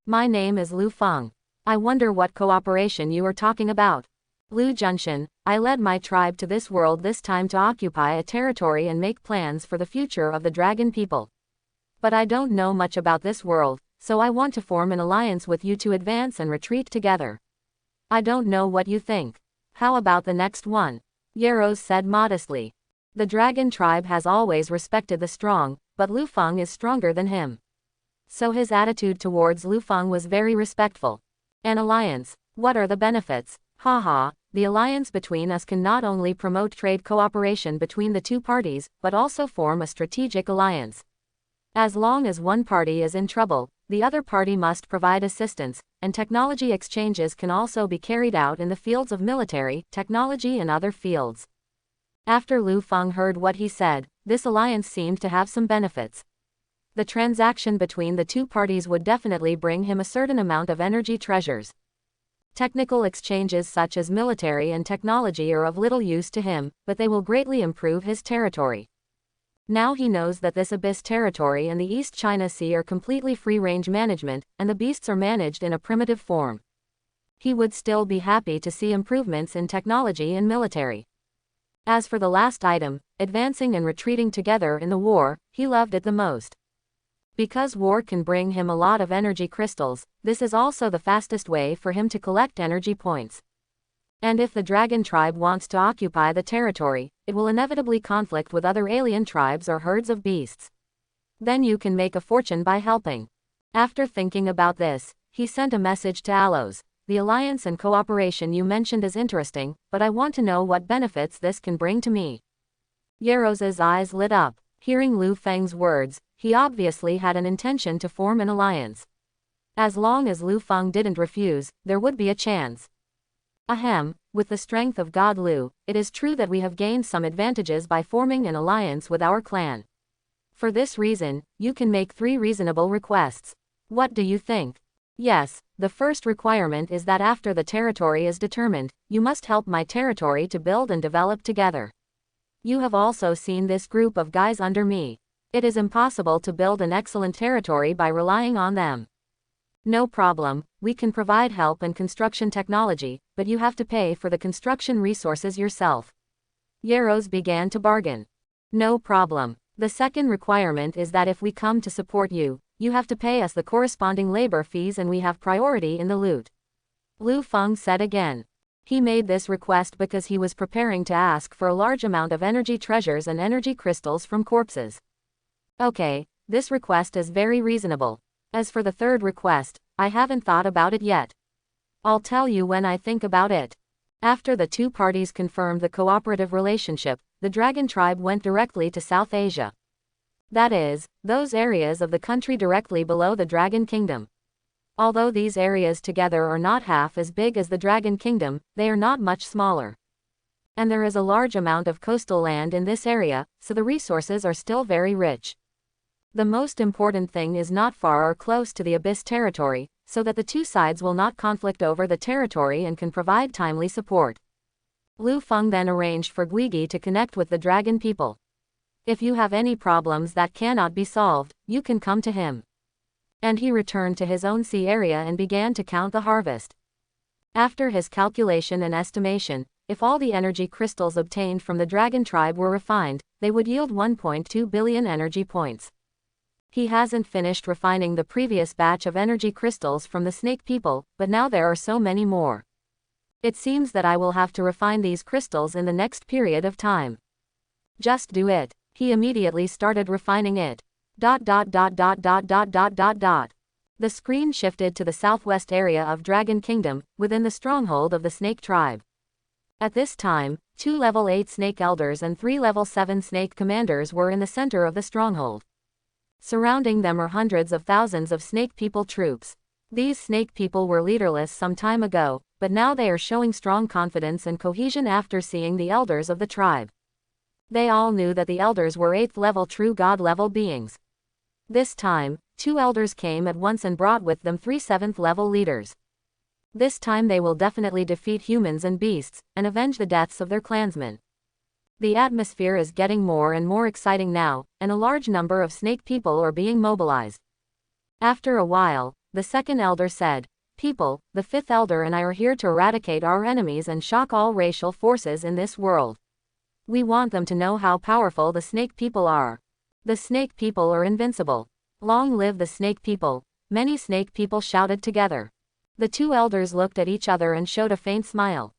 "My name is Lu Feng. I wonder what cooperation you are talking about." "Lu Junshan, I led my tribe to this world this time to occupy a territory and make plans for the future of the dragon people. But I don't know much about this world, so I want to form an alliance with you to advance and retreat together. I don't know what you think. How about the next one?" Yaros said modestly. The dragon tribe has always respected the strong, but Lu Feng is stronger than him. So his attitude towards Lu Feng was very respectful. "An alliance, what are the benefits?" "Haha, the alliance between us can not only promote trade cooperation between the two parties, but also form a strategic alliance. As long as one party is in trouble, the other party must provide assistance, and technology exchanges can also be carried out in the fields of military, technology and other fields." After Lu Feng heard what he said, this alliance seemed to have some benefits. The transaction between the two parties would definitely bring him a certain amount of energy treasures. Technical exchanges such as military and technology are of little use to him, but they will greatly improve his territory. Now he knows that this Abyss territory and the East China Sea are completely free-range management, and the beasts are managed in a primitive form. He would still be happy to see improvements in technology and military. As for the last item, advancing and retreating together in the war, he loved it the most. Because war can bring him a lot of energy crystals, this is also the fastest way for him to collect energy points. And if the dragon tribe wants to occupy the territory, it will inevitably conflict with other alien tribes or herds of beasts. Then you can make a fortune by helping. After thinking about this, he sent a message to Alos. "The alliance and cooperation you mentioned is interesting, but I want to know what benefits this can bring to me." Yaros's eyes lit up. Hearing Lu Feng's words, he obviously had an intention to form an alliance. As long as Lu Feng didn't refuse, there would be a chance. "Ahem, with the strength of God Lu, it is true that we have gained some advantages by forming an alliance with our clan. For this reason, you can make 3 reasonable requests. What do you think?" "Yes, the first requirement is that after the territory is determined, you must help my territory to build and develop together. You have also seen this group of guys under me. It is impossible to build an excellent territory by relying on them. No problem, we can provide help and construction technology, but you have to pay for the construction resources yourself." Yaros began to bargain. "No problem. The second requirement is that if we come to support you, you have to pay us the corresponding labor fees and we have priority in the loot," Lu Feng said again. He made this request because he was preparing to ask for a large amount of energy treasures and energy crystals from corpses. "Okay, this request is very reasonable. As for the third request, I haven't thought about it yet. I'll tell you when I think about it." After the two parties confirmed the cooperative relationship, the dragon tribe went directly to South Asia. That is, those areas of the country directly below the Dragon Kingdom. Although these areas together are not half as big as the Dragon Kingdom, they are not much smaller. And there is a large amount of coastal land in this area, so the resources are still very rich. The most important thing is not far or close to the Abyss territory, so that the two sides will not conflict over the territory and can provide timely support. Lu Feng then arranged for Guigi to connect with the dragon people. If you have any problems that cannot be solved, you can come to him. And he returned to his own sea area and began to count the harvest. After his calculation and estimation, if all the energy crystals obtained from the dragon tribe were refined, they would yield 1.2 billion energy points. He hasn't finished refining the previous batch of energy crystals from the snake people, but now there are so many more. It seems that I will have to refine these crystals in the next period of time. Just do it. He immediately started refining it. The screen shifted to the southwest area of Dragon Kingdom, within the stronghold of the snake tribe. At this time, 2 level 8 snake elders and 3 level 7 snake commanders were in the center of the stronghold. Surrounding them are hundreds of thousands of snake people troops. These snake people were leaderless some time ago, but now they are showing strong confidence and cohesion after seeing the elders of the tribe. They all knew that the elders were 8th level true god level beings. This time, 2 elders came at once and brought with them 3 7th level leaders. This time they will definitely defeat humans and beasts, and avenge the deaths of their clansmen. The atmosphere is getting more and more exciting now, and a large number of snake people are being mobilized. After a while, the second elder said, "People, the 5th elder and I are here to eradicate our enemies and shock all racial forces in this world. We want them to know how powerful the snake people are. The snake people are invincible. Long live the snake people," many snake people shouted together. The 2 elders looked at each other and showed a faint smile.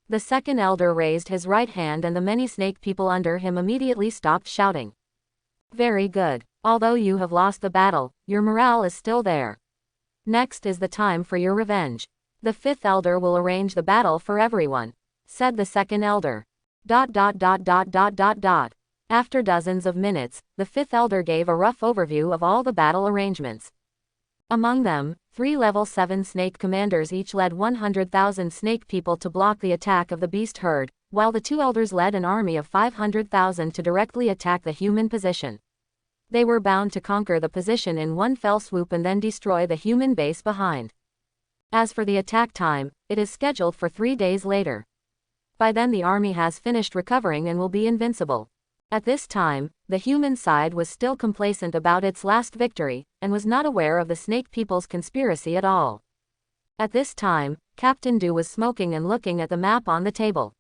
The second elder raised his right hand and the many snake people under him immediately stopped shouting. "Very good. Although you have lost the battle, your morale is still there. Next is the time for your revenge. The 5th elder will arrange the battle for everyone," said the second elder. After dozens of minutes, the 5th elder gave a rough overview of all the battle arrangements. Among them, 3 level 7 snake commanders each led 100,000 snake people to block the attack of the beast herd, while the 2 elders led an army of 500,000 to directly attack the human position. They were bound to conquer the position in one fell swoop and then destroy the human base behind. As for the attack time, it is scheduled for 3 days later. By then the army has finished recovering and will be invincible. At this time, the human side was still complacent about its last victory, and was not aware of the snake people's conspiracy at all. At this time, Captain Du was smoking and looking at the map on the table.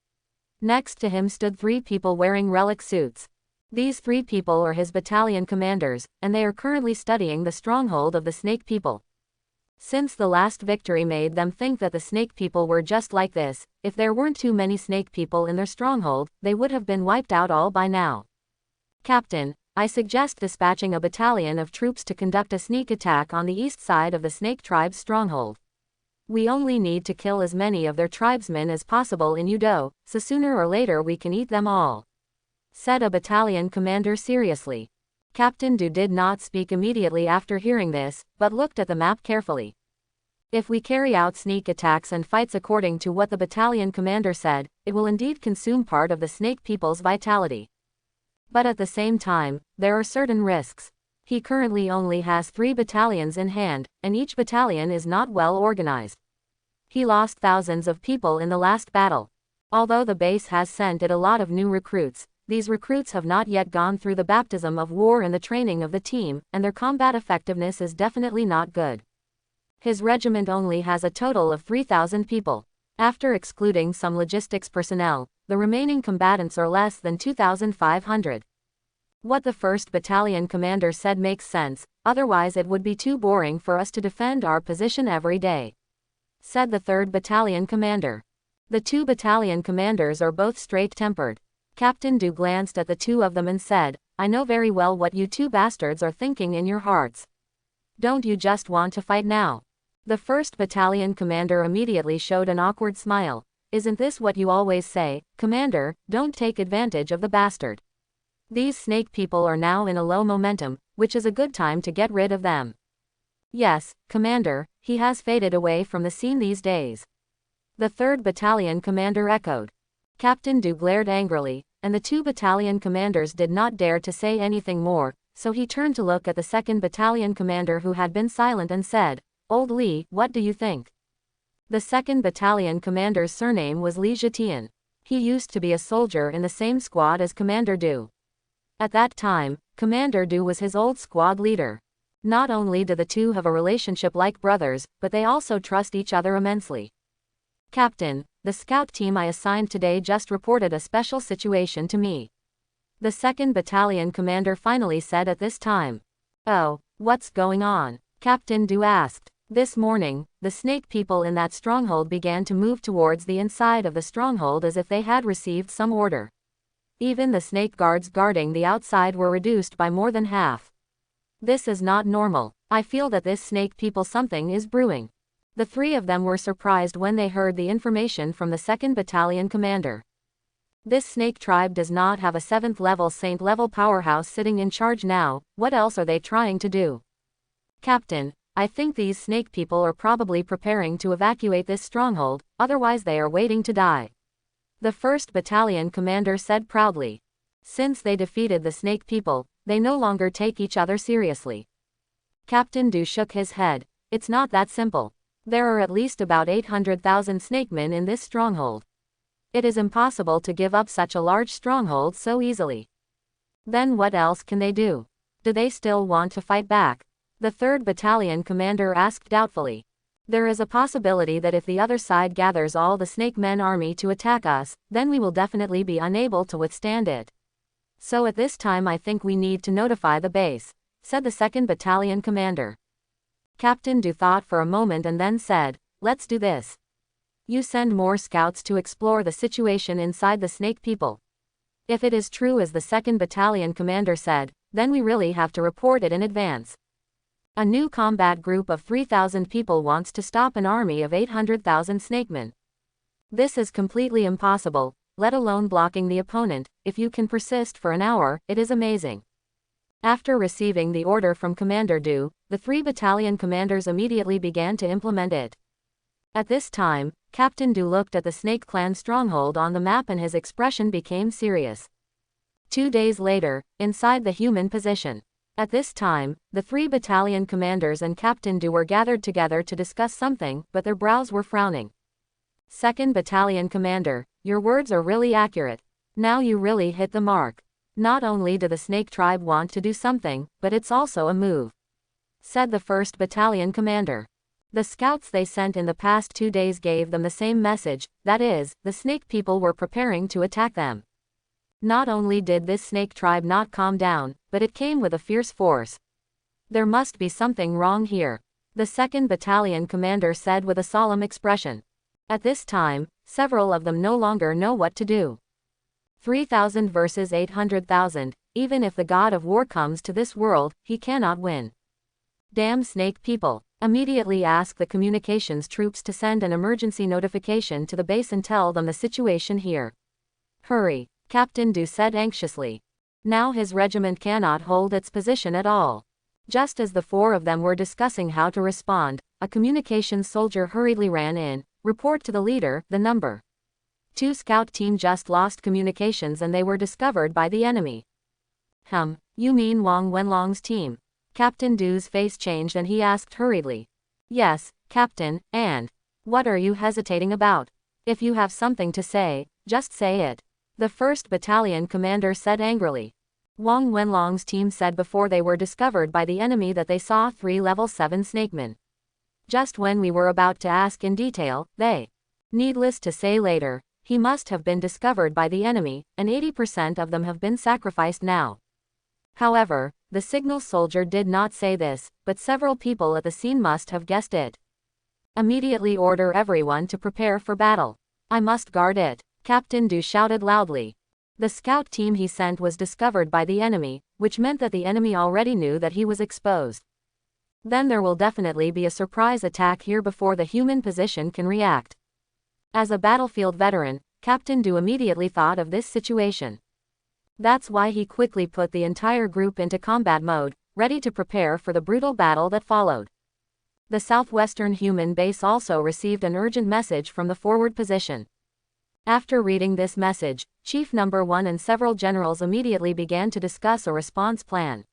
Next to him stood 3 people wearing relic suits. These 3 people are his battalion commanders, and they are currently studying the stronghold of the snake people. Since the last victory made them think that the snake people were just like this, if there weren't too many snake people in their stronghold, they would have been wiped out all by now. "Captain, I suggest dispatching a battalion of troops to conduct a sneak attack on the east side of the snake tribe's stronghold. We only need to kill as many of their tribesmen as possible in Udo, so sooner or later we can eat them all," said a battalion commander seriously. Captain Du did not speak immediately after hearing this, but looked at the map carefully. If we carry out sneak attacks and fights according to what the battalion commander said, it will indeed consume part of the snake people's vitality. But at the same time, there are certain risks. He currently only has 3 battalions in hand, and each battalion is not well organized. He lost thousands of people in the last battle. Although the base has sent it a lot of new recruits, these recruits have not yet gone through the baptism of war and the training of the team, and their combat effectiveness is definitely not good. His regiment only has a total of 3,000 people. After excluding some logistics personnel, the remaining combatants are less than 2,500. What the 1st Battalion commander said makes sense, otherwise it would be too boring for us to defend our position every day, said the 3rd Battalion commander. The 2 battalion commanders are both straight-tempered. Captain Du glanced at the 2 of them and said, "I know very well what you 2 bastards are thinking in your hearts. Don't you just want to fight now?" The 1st Battalion commander immediately showed an awkward smile. "Isn't this what you always say, Commander? Don't take advantage of the bastard. These snake people are now in a low momentum, which is a good time to get rid of them." "Yes, Commander, he has faded away from the scene these days," the 3rd Battalion commander echoed. Captain Du glared angrily, and the 2 battalion commanders did not dare to say anything more, so he turned to look at the 2nd battalion commander who had been silent and said, "Old Li, what do you think?" The 2nd battalion commander's surname was Li Zhetian. He used to be a soldier in the same squad as Commander Du. At that time, Commander Du was his old squad leader. Not only do the two have a relationship like brothers, but they also trust each other immensely. "Captain, the scout team I assigned today just reported a special situation to me," the 2nd battalion commander finally said at this time. "Oh, what's going on?" Captain Du asked. "This morning, the snake people in that stronghold began to move towards the inside of the stronghold as if they had received some order. Even the snake guards guarding the outside were reduced by more than half. This is not normal. I feel that this snake people something is brewing." The 3 of them were surprised when they heard the information from the 2nd battalion commander. This snake tribe does not have a 7th level saint level powerhouse sitting in charge now. What else are they trying to do? "Captain, I think these snake people are probably preparing to evacuate this stronghold, otherwise they are waiting to die," the 1st battalion commander said proudly. Since they defeated the snake people, they no longer take each other seriously. Captain Du shook his head. "It's not that simple. There are at least about 800,000 snakemen in this stronghold. It is impossible to give up such a large stronghold so easily." "Then what else can they do? Do they still want to fight back?" the 3rd battalion commander asked doubtfully. "There is a possibility that if the other side gathers all the snake men army to attack us, then we will definitely be unable to withstand it. So at this time I think we need to notify the base," said the 2nd battalion commander. Captain Du thought for a moment and then said, "Let's do this. You send more scouts to explore the situation inside the snake people. If it is true as the 2nd battalion commander said, then we really have to report it in advance. A new combat group of 3,000 people wants to stop an army of 800,000 snakemen. This is completely impossible, let alone blocking the opponent. If you can persist for an hour, it is amazing." After receiving the order from Commander Du, the 3 battalion commanders immediately began to implement it. At this time, Captain Du looked at the Snake Clan stronghold on the map and his expression became serious. 2 days later, inside the human position. At this time, the 3 battalion commanders and Captain Du were gathered together to discuss something, but their brows were frowning. "2nd battalion commander, your words are really accurate. Now you really hit the mark. Not only do the snake tribe want to do something, but it's also a move," said the 1st battalion commander. "The scouts they sent in the past 2 days gave them the same message, that is, the snake people were preparing to attack them. Not only did this snake tribe not calm down, but it came with a fierce force. There must be something wrong here," the 2nd battalion commander said with a solemn expression. At this time, several of them no longer know what to do. 3,000 versus 800,000, even if the god of war comes to this world, he cannot win. "Damn snake people. Immediately ask the communications troops to send an emergency notification to the base and tell them the situation here. Hurry," Captain Du said anxiously. Now his regiment cannot hold its position at all. Just as the 4 of them were discussing how to respond, a communications soldier hurriedly ran in. "Report to the leader, the number 2 scout team just lost communications and they were discovered by the enemy." You mean Wang Wenlong's team?" Captain Du's face changed and he asked hurriedly. "Yes, Captain, and what are you hesitating about? If you have something to say, just say it," the 1st battalion commander said angrily. Wang Wenlong's team said before they were discovered by the enemy that they saw 3 level 7 snakemen. Just when we were about to ask in detail, they. Needless to say later, he must have been discovered by the enemy, and 80% of them have been sacrificed now. However, the signal soldier did not say this, but several people at the scene must have guessed it. "Immediately order everyone to prepare for battle. I must guard it," Captain Du shouted loudly. The scout team he sent was discovered by the enemy, which meant that the enemy already knew that he was exposed. Then there will definitely be a surprise attack here before the human position can react. As a battlefield veteran, Captain Du immediately thought of this situation. That's why he quickly put the entire group into combat mode, ready to prepare for the brutal battle that followed. The southwestern human base also received an urgent message from the forward position. After reading this message, Chief Number 1 and several generals immediately began to discuss a response plan.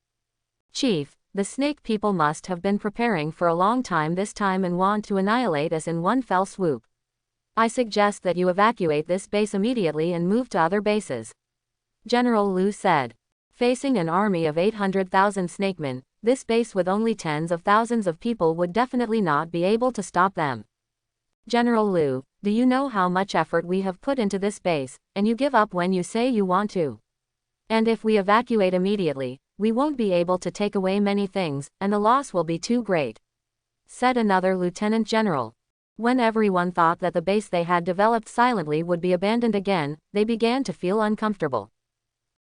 Chief, the snake people must have been preparing for a long time this time and want to annihilate us in one fell swoop. I suggest that you evacuate this base immediately and move to other bases. General Liu said. Facing an army of 800,000 snakemen, this base with only tens of thousands of people would definitely not be able to stop them. General Liu, do you know how much effort we have put into this base, and you give up when you say you want to? And if we evacuate immediately, we won't be able to take away many things, and the loss will be too great, said another lieutenant general. When everyone thought that the base they had developed silently would be abandoned again, they began to feel uncomfortable.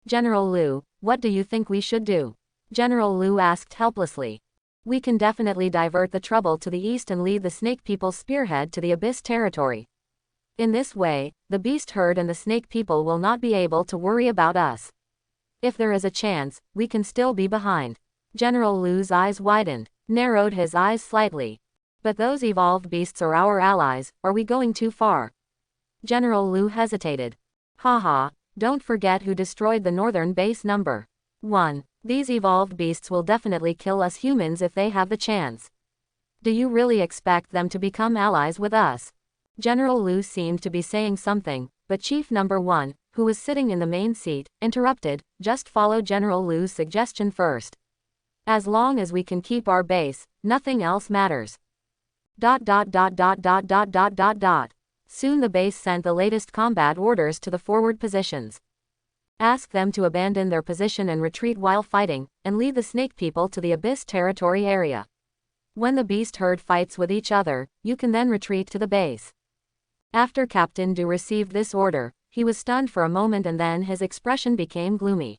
General Liu, what do you think we should do? General Liu asked helplessly. We can definitely divert the trouble to the east and lead the snake people's spearhead to the abyss territory. In this way, the beast herd and the snake people will not be able to worry about us. If there is a chance, we can still be behind. General Liu's eyes widened, narrowed his eyes slightly. But those evolved beasts are our allies, are we going too far? General Liu hesitated. Haha, don't forget who destroyed the northern base number 1. These evolved beasts will definitely kill us humans if they have the chance. Do you really expect them to become allies with us? General Liu seemed to be saying something, but Chief Number 1, who was sitting in the main seat, interrupted, just follow General Liu's suggestion first. As long as we can keep our base, nothing else matters. ... Soon the base sent the latest combat orders to the forward positions. Ask them to abandon their position and retreat while fighting, and lead the snake people to the abyss territory area. When the beast herd fights with each other, you can then retreat to the base. After Captain Du received this order, he was stunned for a moment and then his expression became gloomy.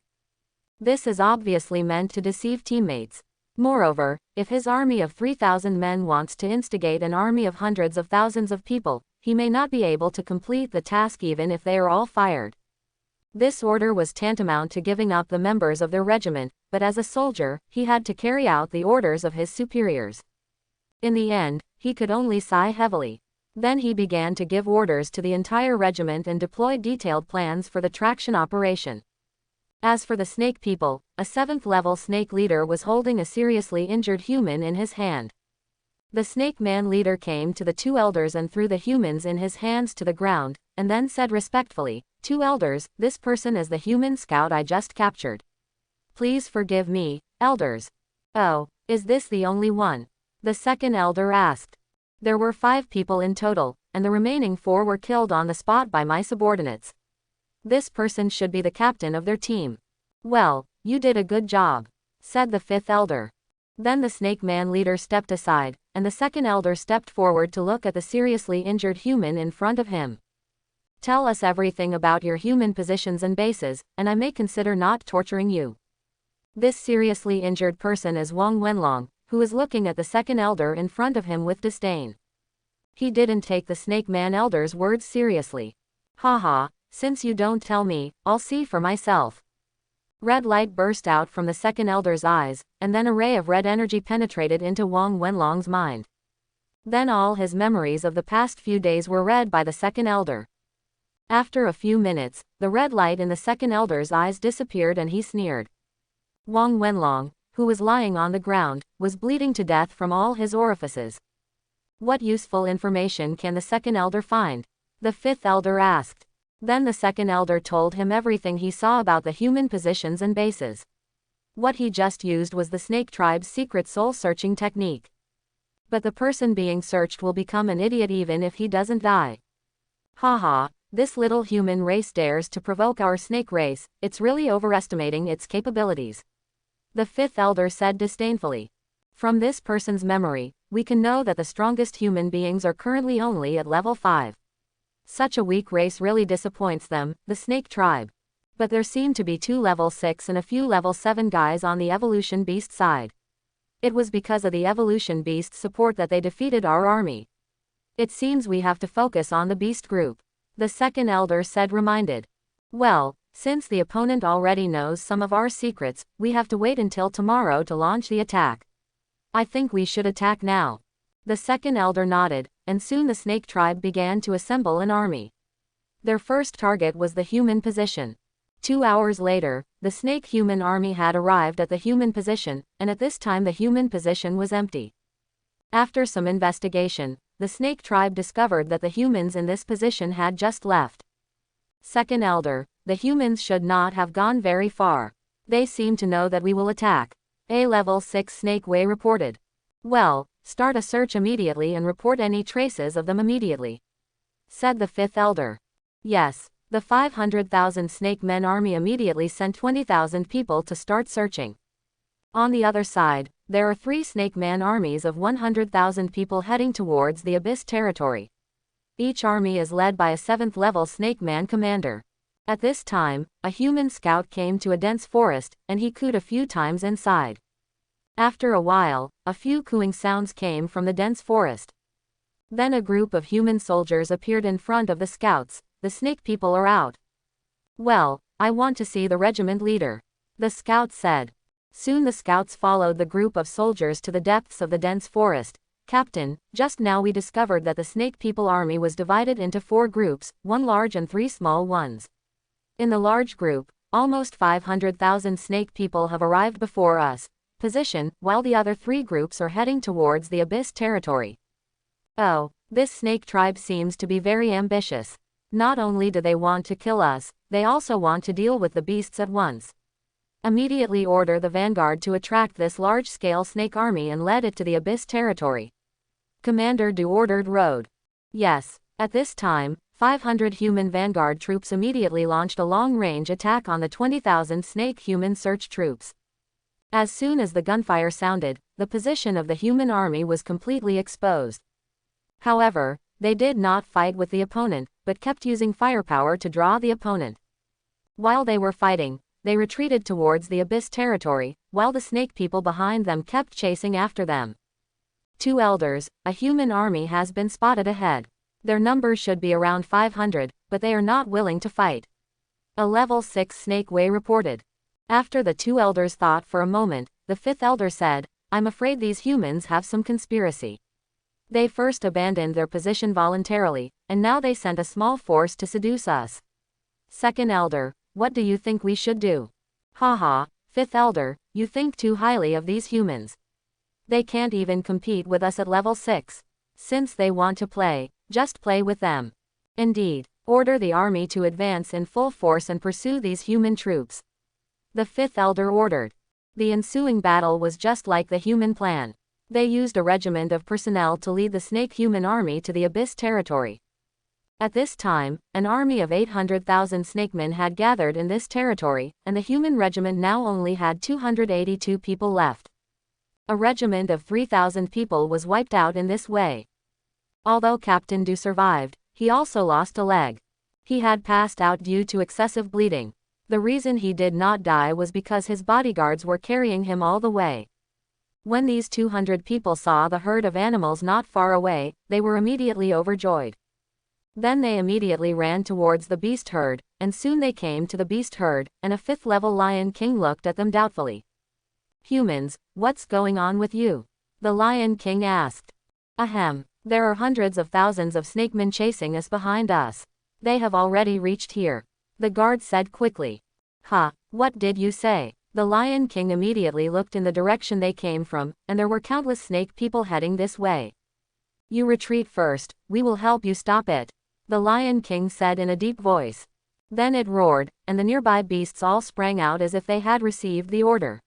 This is obviously meant to deceive teammates. Moreover, if his army of 3,000 men wants to instigate an army of hundreds of thousands of people, he may not be able to complete the task even if they are all fired. This order was tantamount to giving up the members of their regiment, but as a soldier, he had to carry out the orders of his superiors. In the end, he could only sigh heavily. Then he began to give orders to the entire regiment and deployed detailed plans for the traction operation. As for the snake people, a 7th-level snake leader was holding a seriously injured human in his hand. The snake man leader came to the 2 elders and threw the humans in his hands to the ground, and then said respectfully, 2 elders, this person is the human scout I just captured. Please forgive me, elders. Oh, is this the only one? The 2nd elder asked. There were 5 people in total, and the remaining 4 were killed on the spot by my subordinates. This person should be the captain of their team. Well, you did a good job, said the 5th elder. Then the snake man leader stepped aside, and the 2nd elder stepped forward to look at the seriously injured human in front of him. Tell us everything about your human positions and bases, and I may consider not torturing you. This seriously injured person is Wang Wenlong, who is looking at the 2nd elder in front of him with disdain. He didn't take the snake man elder's words seriously. Haha, since you don't tell me, I'll see for myself. Red light burst out from the 2nd elder's eyes, and then a ray of red energy penetrated into Wang Wenlong's mind. Then all his memories of the past few days were read by the 2nd elder. After a few minutes, the red light in the 2nd elder's eyes disappeared and he sneered. Wang Wenlong, who was lying on the ground, was bleeding to death from all his orifices. What useful information can the 2nd elder find? The 5th elder asked. Then the 2nd elder told him everything he saw about the human positions and bases. What he just used was the snake tribe's secret soul-searching technique. But the person being searched will become an idiot even if he doesn't die. Haha, this little human race dares to provoke our snake race, it's really overestimating its capabilities. The 5th elder said disdainfully. From this person's memory, we can know that the strongest human beings are currently only at level 5. Such a weak race really disappoints them, the snake tribe. But there seem to be 2 level 6 and a few level 7 guys on the evolution beast side. It was because of the evolution beast's support that they defeated our army. It seems we have to focus on the beast group. The 2nd elder said reminded. Well, since the opponent already knows some of our secrets, we have to wait until tomorrow to launch the attack. I think we should attack now. The 2nd elder nodded, and soon the snake tribe began to assemble an army. Their first target was the human position. 2 hours later, the snake human army had arrived at the human position, and at this time the human position was empty. After some investigation, the snake tribe discovered that the humans in this position had just left. Second elder, the humans should not have gone very far. They seem to know that we will attack. A level 6 snake way reported. Well, start a search immediately and report any traces of them immediately, said the fifth elder. Yes, the 500,000 snake men army immediately sent 20,000 people to start searching. On the other side, there are 3 snake man armies of 100,000 people heading towards the Abyss territory. Each army is led by a 7th level snake man commander. At this time, a human scout came to a dense forest, and he cooed a few times inside. After a while, a few cooing sounds came from the dense forest. Then a group of human soldiers appeared in front of the scouts. The snake people are out. Well, I want to see the regiment leader, the scout said. Soon the scouts followed the group of soldiers to the depths of the dense forest. Captain, just now we discovered that the snake people army was divided into 4 groups, 1 large and 3 small ones. In the large group, almost 500,000 snake people have arrived before us, position, while the other 3 groups are heading towards the Abyss territory. Oh, this snake tribe seems to be very ambitious. Not only do they want to kill us, they also want to deal with the beasts at once. Immediately order the vanguard to attract this large-scale snake army and lead it to the Abyss territory. Commander Du ordered road. Yes, at this time, 500 human vanguard troops immediately launched a long-range attack on the 20,000 snake human search troops. As soon as the gunfire sounded, the position of the human army was completely exposed. However, they did not fight with the opponent, but kept using firepower to draw the opponent. While they were fighting, they retreated towards the Abyss territory, while the snake people behind them kept chasing after them. 2 elders, a human army has been spotted ahead. Their numbers should be around 500, but they are not willing to fight. A level 6 snake way reported. After the 2 elders thought for a moment, the 5th elder said, I'm afraid these humans have some conspiracy. They first abandoned their position voluntarily, and now they sent a small force to seduce us. Second elder, what do you think we should do? Haha, 5th elder, you think too highly of these humans. They can't even compete with us at level 6. Since they want to play, just play with them. Indeed, order the army to advance in full force and pursue these human troops, the 5th elder ordered. The ensuing battle was just like the human plan. They used a regiment of personnel to lead the snake human army to the Abyss territory. At this time, an army of 800,000 snakemen had gathered in this territory, and the human regiment now only had 282 people left. A regiment of 3,000 people was wiped out in this way. Although Captain Du survived, he also lost a leg. He had passed out due to excessive bleeding. The reason he did not die was because his bodyguards were carrying him all the way. When these 200 people saw the herd of animals not far away, they were immediately overjoyed. Then they immediately ran towards the beast herd, and soon they came to the beast herd, and a 5th level Lion King looked at them doubtfully. Humans, what's going on with you? The Lion King asked. Ahem, there are hundreds of thousands of snakemen chasing us behind us. They have already reached here, the guard said quickly. Ha, what did you say? The Lion King immediately looked in the direction they came from, and there were countless snake people heading this way. You retreat first, we will help you stop it, the Lion King said in a deep voice. Then it roared, and the nearby beasts all sprang out as if they had received the order.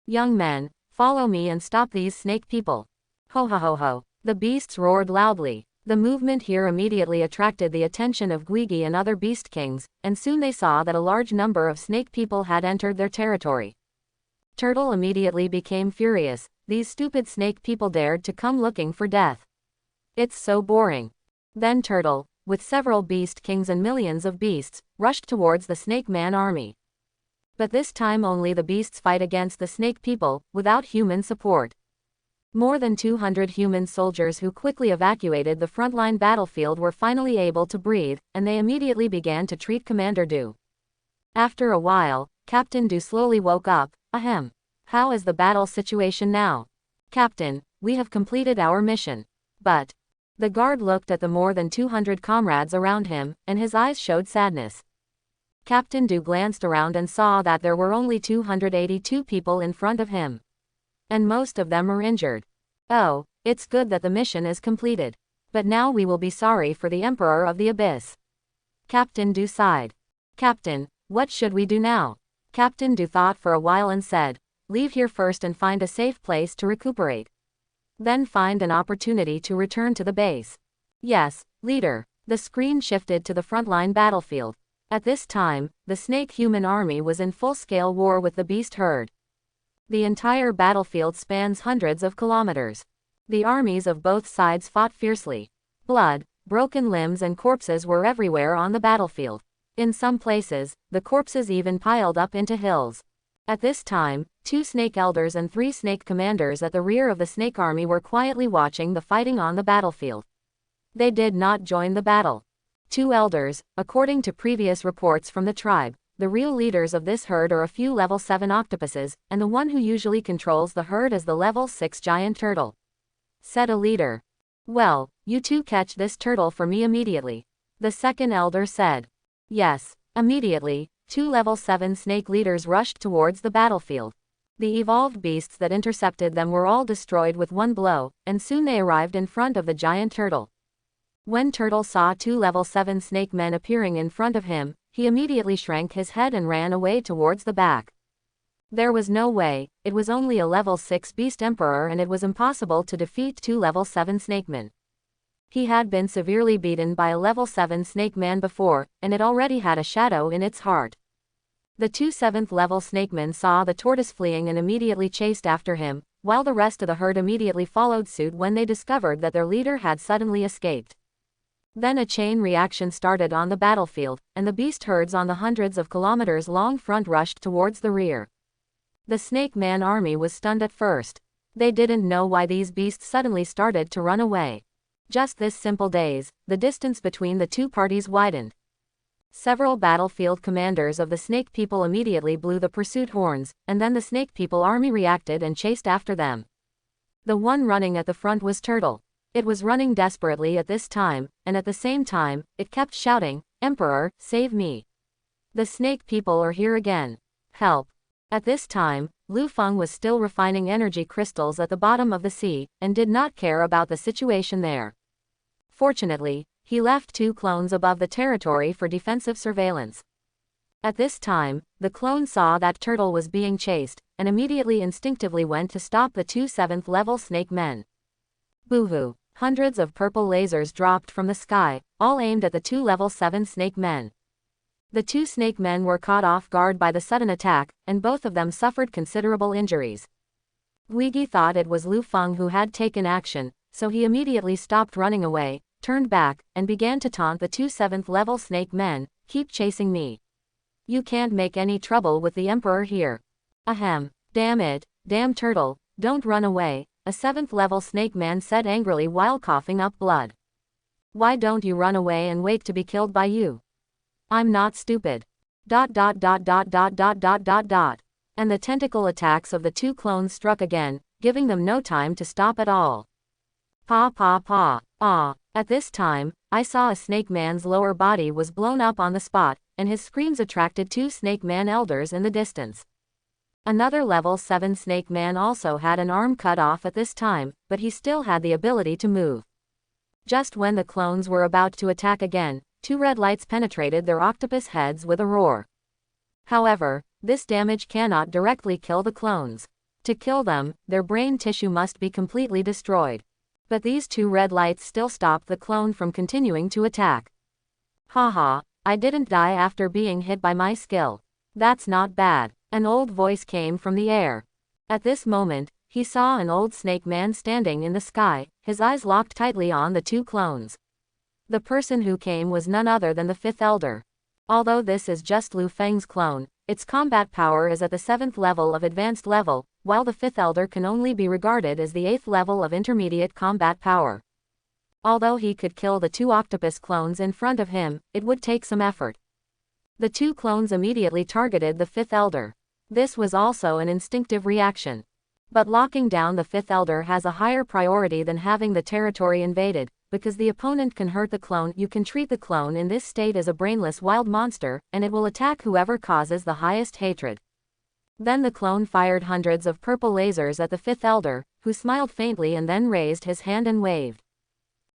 Young men, follow me and stop these snake people. Ho ho ho ho, the beasts roared loudly. The movement here immediately attracted the attention of Guigi and other beast kings, and soon they saw that a large number of snake people had entered their territory. Turtle immediately became furious. These stupid snake people dared to come looking for death. It's so boring. Then Turtle, with several beast kings and millions of beasts, rushed towards the snake man army. But this time only the beasts fight against the snake people, without human support. More than 200 human soldiers who quickly evacuated the frontline battlefield were finally able to breathe, and they immediately began to treat Commander Du. After a while, Captain Du slowly woke up. Ahem. How is the battle situation now? Captain, we have completed our mission. But The guard looked at the more than 200 comrades around him, and his eyes showed sadness. Captain Du glanced around and saw that there were only 282 people in front of him. And most of them are injured. Oh, it's good that the mission is completed. But now we will be sorry for the Emperor of the Abyss. Captain Du sighed. Captain, what should we do now? Captain Du thought for a while and said, leave here first and find a safe place to recuperate. Then find an opportunity to return to the base. Yes, leader. The screen shifted to the frontline battlefield. At this time, the snake human army was in full-scale war with the beast herd. The entire battlefield spans hundreds of kilometers. The armies of both sides fought fiercely. Blood, broken limbs and corpses were everywhere on the battlefield. In some places, the corpses even piled up into hills. At this time, 2 snake elders and 3 snake commanders at the rear of the snake army were quietly watching the fighting on the battlefield. They did not join the battle. 2 elders, according to previous reports from the tribe, the real leaders of this herd are a few level 7 octopuses, and the one who usually controls the herd is the level 6 giant turtle. Said a leader. Well, you 2 catch this turtle for me immediately. The second elder said. Yes, immediately. 2 level 7 snake leaders rushed towards the battlefield. The evolved beasts that intercepted them were all destroyed with one blow, and soon they arrived in front of the giant turtle. When Turtle saw 2 level 7 snake men appearing in front of him, he immediately shrank his head and ran away towards the back. There was no way, it was only a level 6 beast emperor and it was impossible to defeat 2 level 7 snake men. He had been severely beaten by a level 7 snake man before, and it already had a shadow in its heart. The 2 7th level snake men saw the tortoise fleeing and immediately chased after him, while the rest of the herd immediately followed suit when they discovered that their leader had suddenly escaped. Then a chain reaction started on the battlefield, and the beast herds on the hundreds of kilometers long front rushed towards the rear. The snake man army was stunned at first. They didn't know why these beasts suddenly started to run away. Just this simple days, the distance between the 2 parties widened. Several battlefield commanders of the snake people immediately blew the pursuit horns, and then the snake people army reacted and chased after them. The one running at the front was Turtle. It was running desperately at this time, and at the same time, it kept shouting, Emperor, save me. The snake people are here again. Help. At this time, Lu Feng was still refining energy crystals at the bottom of the sea, and did not care about the situation there. Fortunately, he left 2 clones above the territory for defensive surveillance. At this time, the clone saw that Turtle was being chased, and immediately instinctively went to stop the 2 7th level snake men. Boo-hoo. Hundreds of purple lasers dropped from the sky, all aimed at the 2 level 7 snake men. The 2 snake men were caught off guard by the sudden attack, and both of them suffered considerable injuries. Guigi thought it was Lu Feng who had taken action, so he immediately stopped running away, turned back, and began to taunt the 2 7th level snake men, keep chasing me. You can't make any trouble with the Emperor here. Ahem. Damn it, damn Turtle, don't run away, a 7th level snake man said angrily while coughing up blood. Why don't you run away and wait to be killed by you? I'm not stupid. ... And the tentacle attacks of the 2 clones struck again, giving them no time to stop at all. Pa pa pa, ah. At this time, I saw a snake man's lower body was blown up on the spot, and his screams attracted 2 snake man elders in the distance. Another level 7 snake man also had an arm cut off at this time, but he still had the ability to move. Just when the clones were about to attack again, 2 red lights penetrated their octopus heads with a roar. However, this damage cannot directly kill the clones. To kill them, their brain tissue must be completely destroyed. But these 2 red lights still stopped the clone from continuing to attack. Haha, I didn't die after being hit by my skill. That's not bad. An old voice came from the air. At this moment, he saw an old snake man standing in the sky, his eyes locked tightly on the 2 clones. The person who came was none other than the 5th elder. Although this is just Lu Feng's clone, its combat power is at the 7th level of advanced level, while the 5th elder can only be regarded as the 8th level of intermediate combat power. Although he could kill the 2 octopus clones in front of him, it would take some effort. The 2 clones immediately targeted the 5th elder. This was also an instinctive reaction. But locking down the 5th elder has a higher priority than having the territory invaded, because the opponent can hurt the clone. You can treat the clone in this state as a brainless wild monster, and it will attack whoever causes the highest hatred. Then the clone fired hundreds of purple lasers at the fifth elder, who smiled faintly and then raised his hand and waved.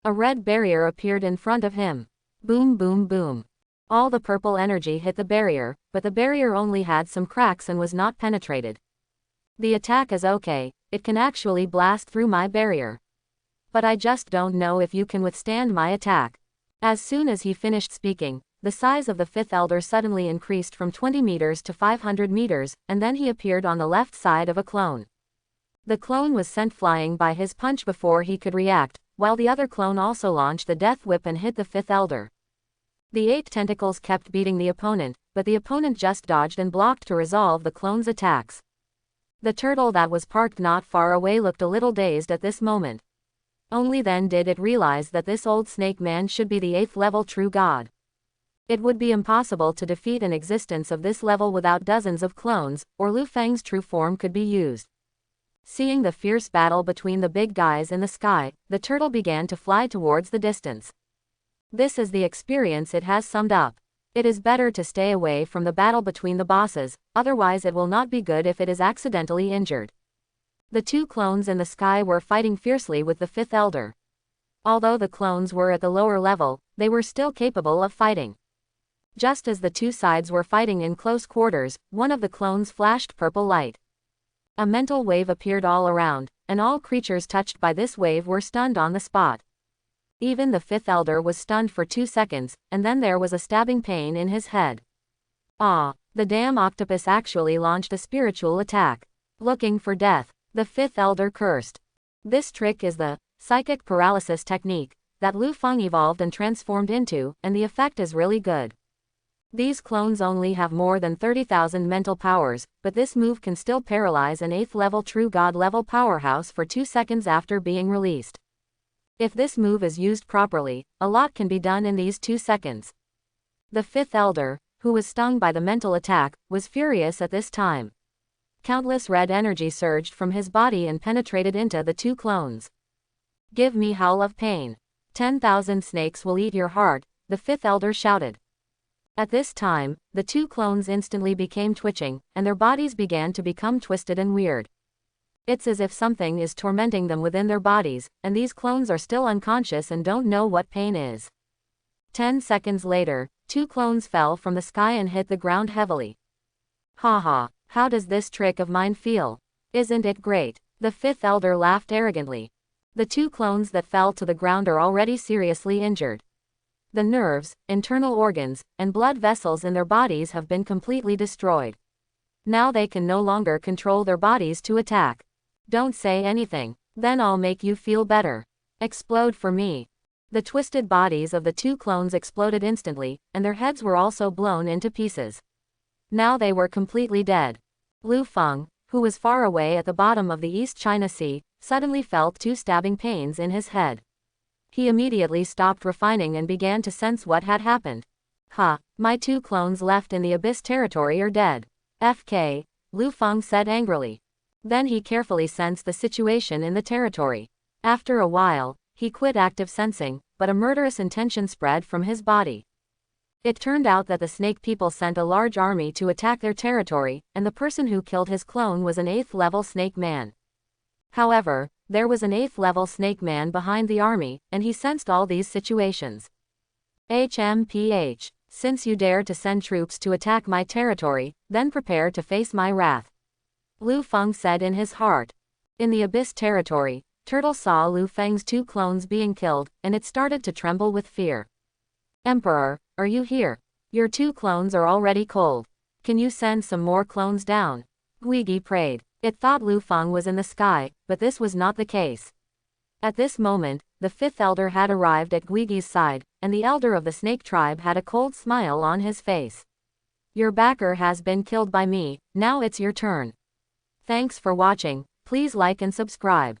A red barrier appeared in front of him. Boom, boom, boom. All the purple energy hit the barrier, but the barrier only had some cracks and was not penetrated. The attack is okay, it can actually blast through my barrier. But I just don't know if you can withstand my attack. As soon as he finished speaking, the size of the fifth elder suddenly increased from 20 meters to 500 meters, and then he appeared on the left side of a clone. The clone was sent flying by his punch before he could react, while the other clone also launched the death whip and hit the fifth elder. The 8 tentacles kept beating the opponent, but the opponent just dodged and blocked to resolve the clone's attacks. The turtle that was parked not far away looked a little dazed at this moment. Only then did it realize that this old snake man should be the 8th level true god. It would be impossible to defeat an existence of this level without dozens of clones, or Lu Fang's true form could be used. Seeing the fierce battle between the big guys in the sky, the turtle began to fly towards the distance. This is the experience it has summed up. It is better to stay away from the battle between the bosses, otherwise it will not be good if it is accidentally injured. The 2 clones in the sky were fighting fiercely with the fifth elder. Although the clones were at the lower level, they were still capable of fighting. Just as the 2 sides were fighting in close quarters, one of the clones flashed purple light. A mental wave appeared all around, and all creatures touched by this wave were stunned on the spot. Even the fifth elder was stunned for 2 seconds, and then there was a stabbing pain in his head. Ah, the damn octopus actually launched a spiritual attack. Looking for death, the fifth elder cursed. This trick is the psychic paralysis technique that Lu Fang evolved and transformed into, and the effect is really good. These clones only have more than 30,000 mental powers, but this move can still paralyze an 8th level true god level powerhouse for 2 seconds after being released. If this move is used properly, a lot can be done in these 2 seconds. The fifth elder, who was stung by the mental attack, was furious at this time. Countless red energy surged from his body and penetrated into the 2 clones. Give me howl of pain. 10,000 snakes will eat your heart, the fifth elder shouted. At this time, the 2 clones instantly became twitching, and their bodies began to become twisted and weird. It's as if something is tormenting them within their bodies, and these clones are still unconscious and don't know what pain is. 10 seconds later, 2 clones fell from the sky and hit the ground heavily. Haha, how does this trick of mine feel? Isn't it great? The fifth elder laughed arrogantly. The 2 clones that fell to the ground are already seriously injured. The nerves, internal organs, and blood vessels in their bodies have been completely destroyed. Now they can no longer control their bodies to attack. Don't say anything, then I'll make you feel better. Explode for me. The twisted bodies of the 2 clones exploded instantly, and their heads were also blown into pieces. Now they were completely dead. Lu Fang, who was far away at the bottom of the East China Sea, suddenly felt 2 stabbing pains in his head. He immediately stopped refining and began to sense what had happened. Ha, my 2 clones left in the Abyss territory are dead. FK, Lu Fang said angrily. Then he carefully sensed the situation in the territory. After a while, he quit active sensing, but a murderous intention spread from his body. It turned out that the snake people sent a large army to attack their territory, and the person who killed his clone was an 8th level snake man. However, there was an 8th level snake man behind the army, and he sensed all these situations. HMPH, since you dare to send troops to attack my territory, then prepare to face my wrath. Lu Fang said in his heart. In the Abyss territory, Turtle saw Lu Fang's 2 clones being killed, and it started to tremble with fear. Emperor, are you here? Your 2 clones are already cold. Can you send some more clones down? Guigi prayed. It thought Lu Fang was in the sky, but this was not the case. At this moment, the 5th elder had arrived at Guigi's side, and the elder of the snake tribe had a cold smile on his face. Your backer has been killed by me, now it's your turn. Thanks for watching, please like and subscribe.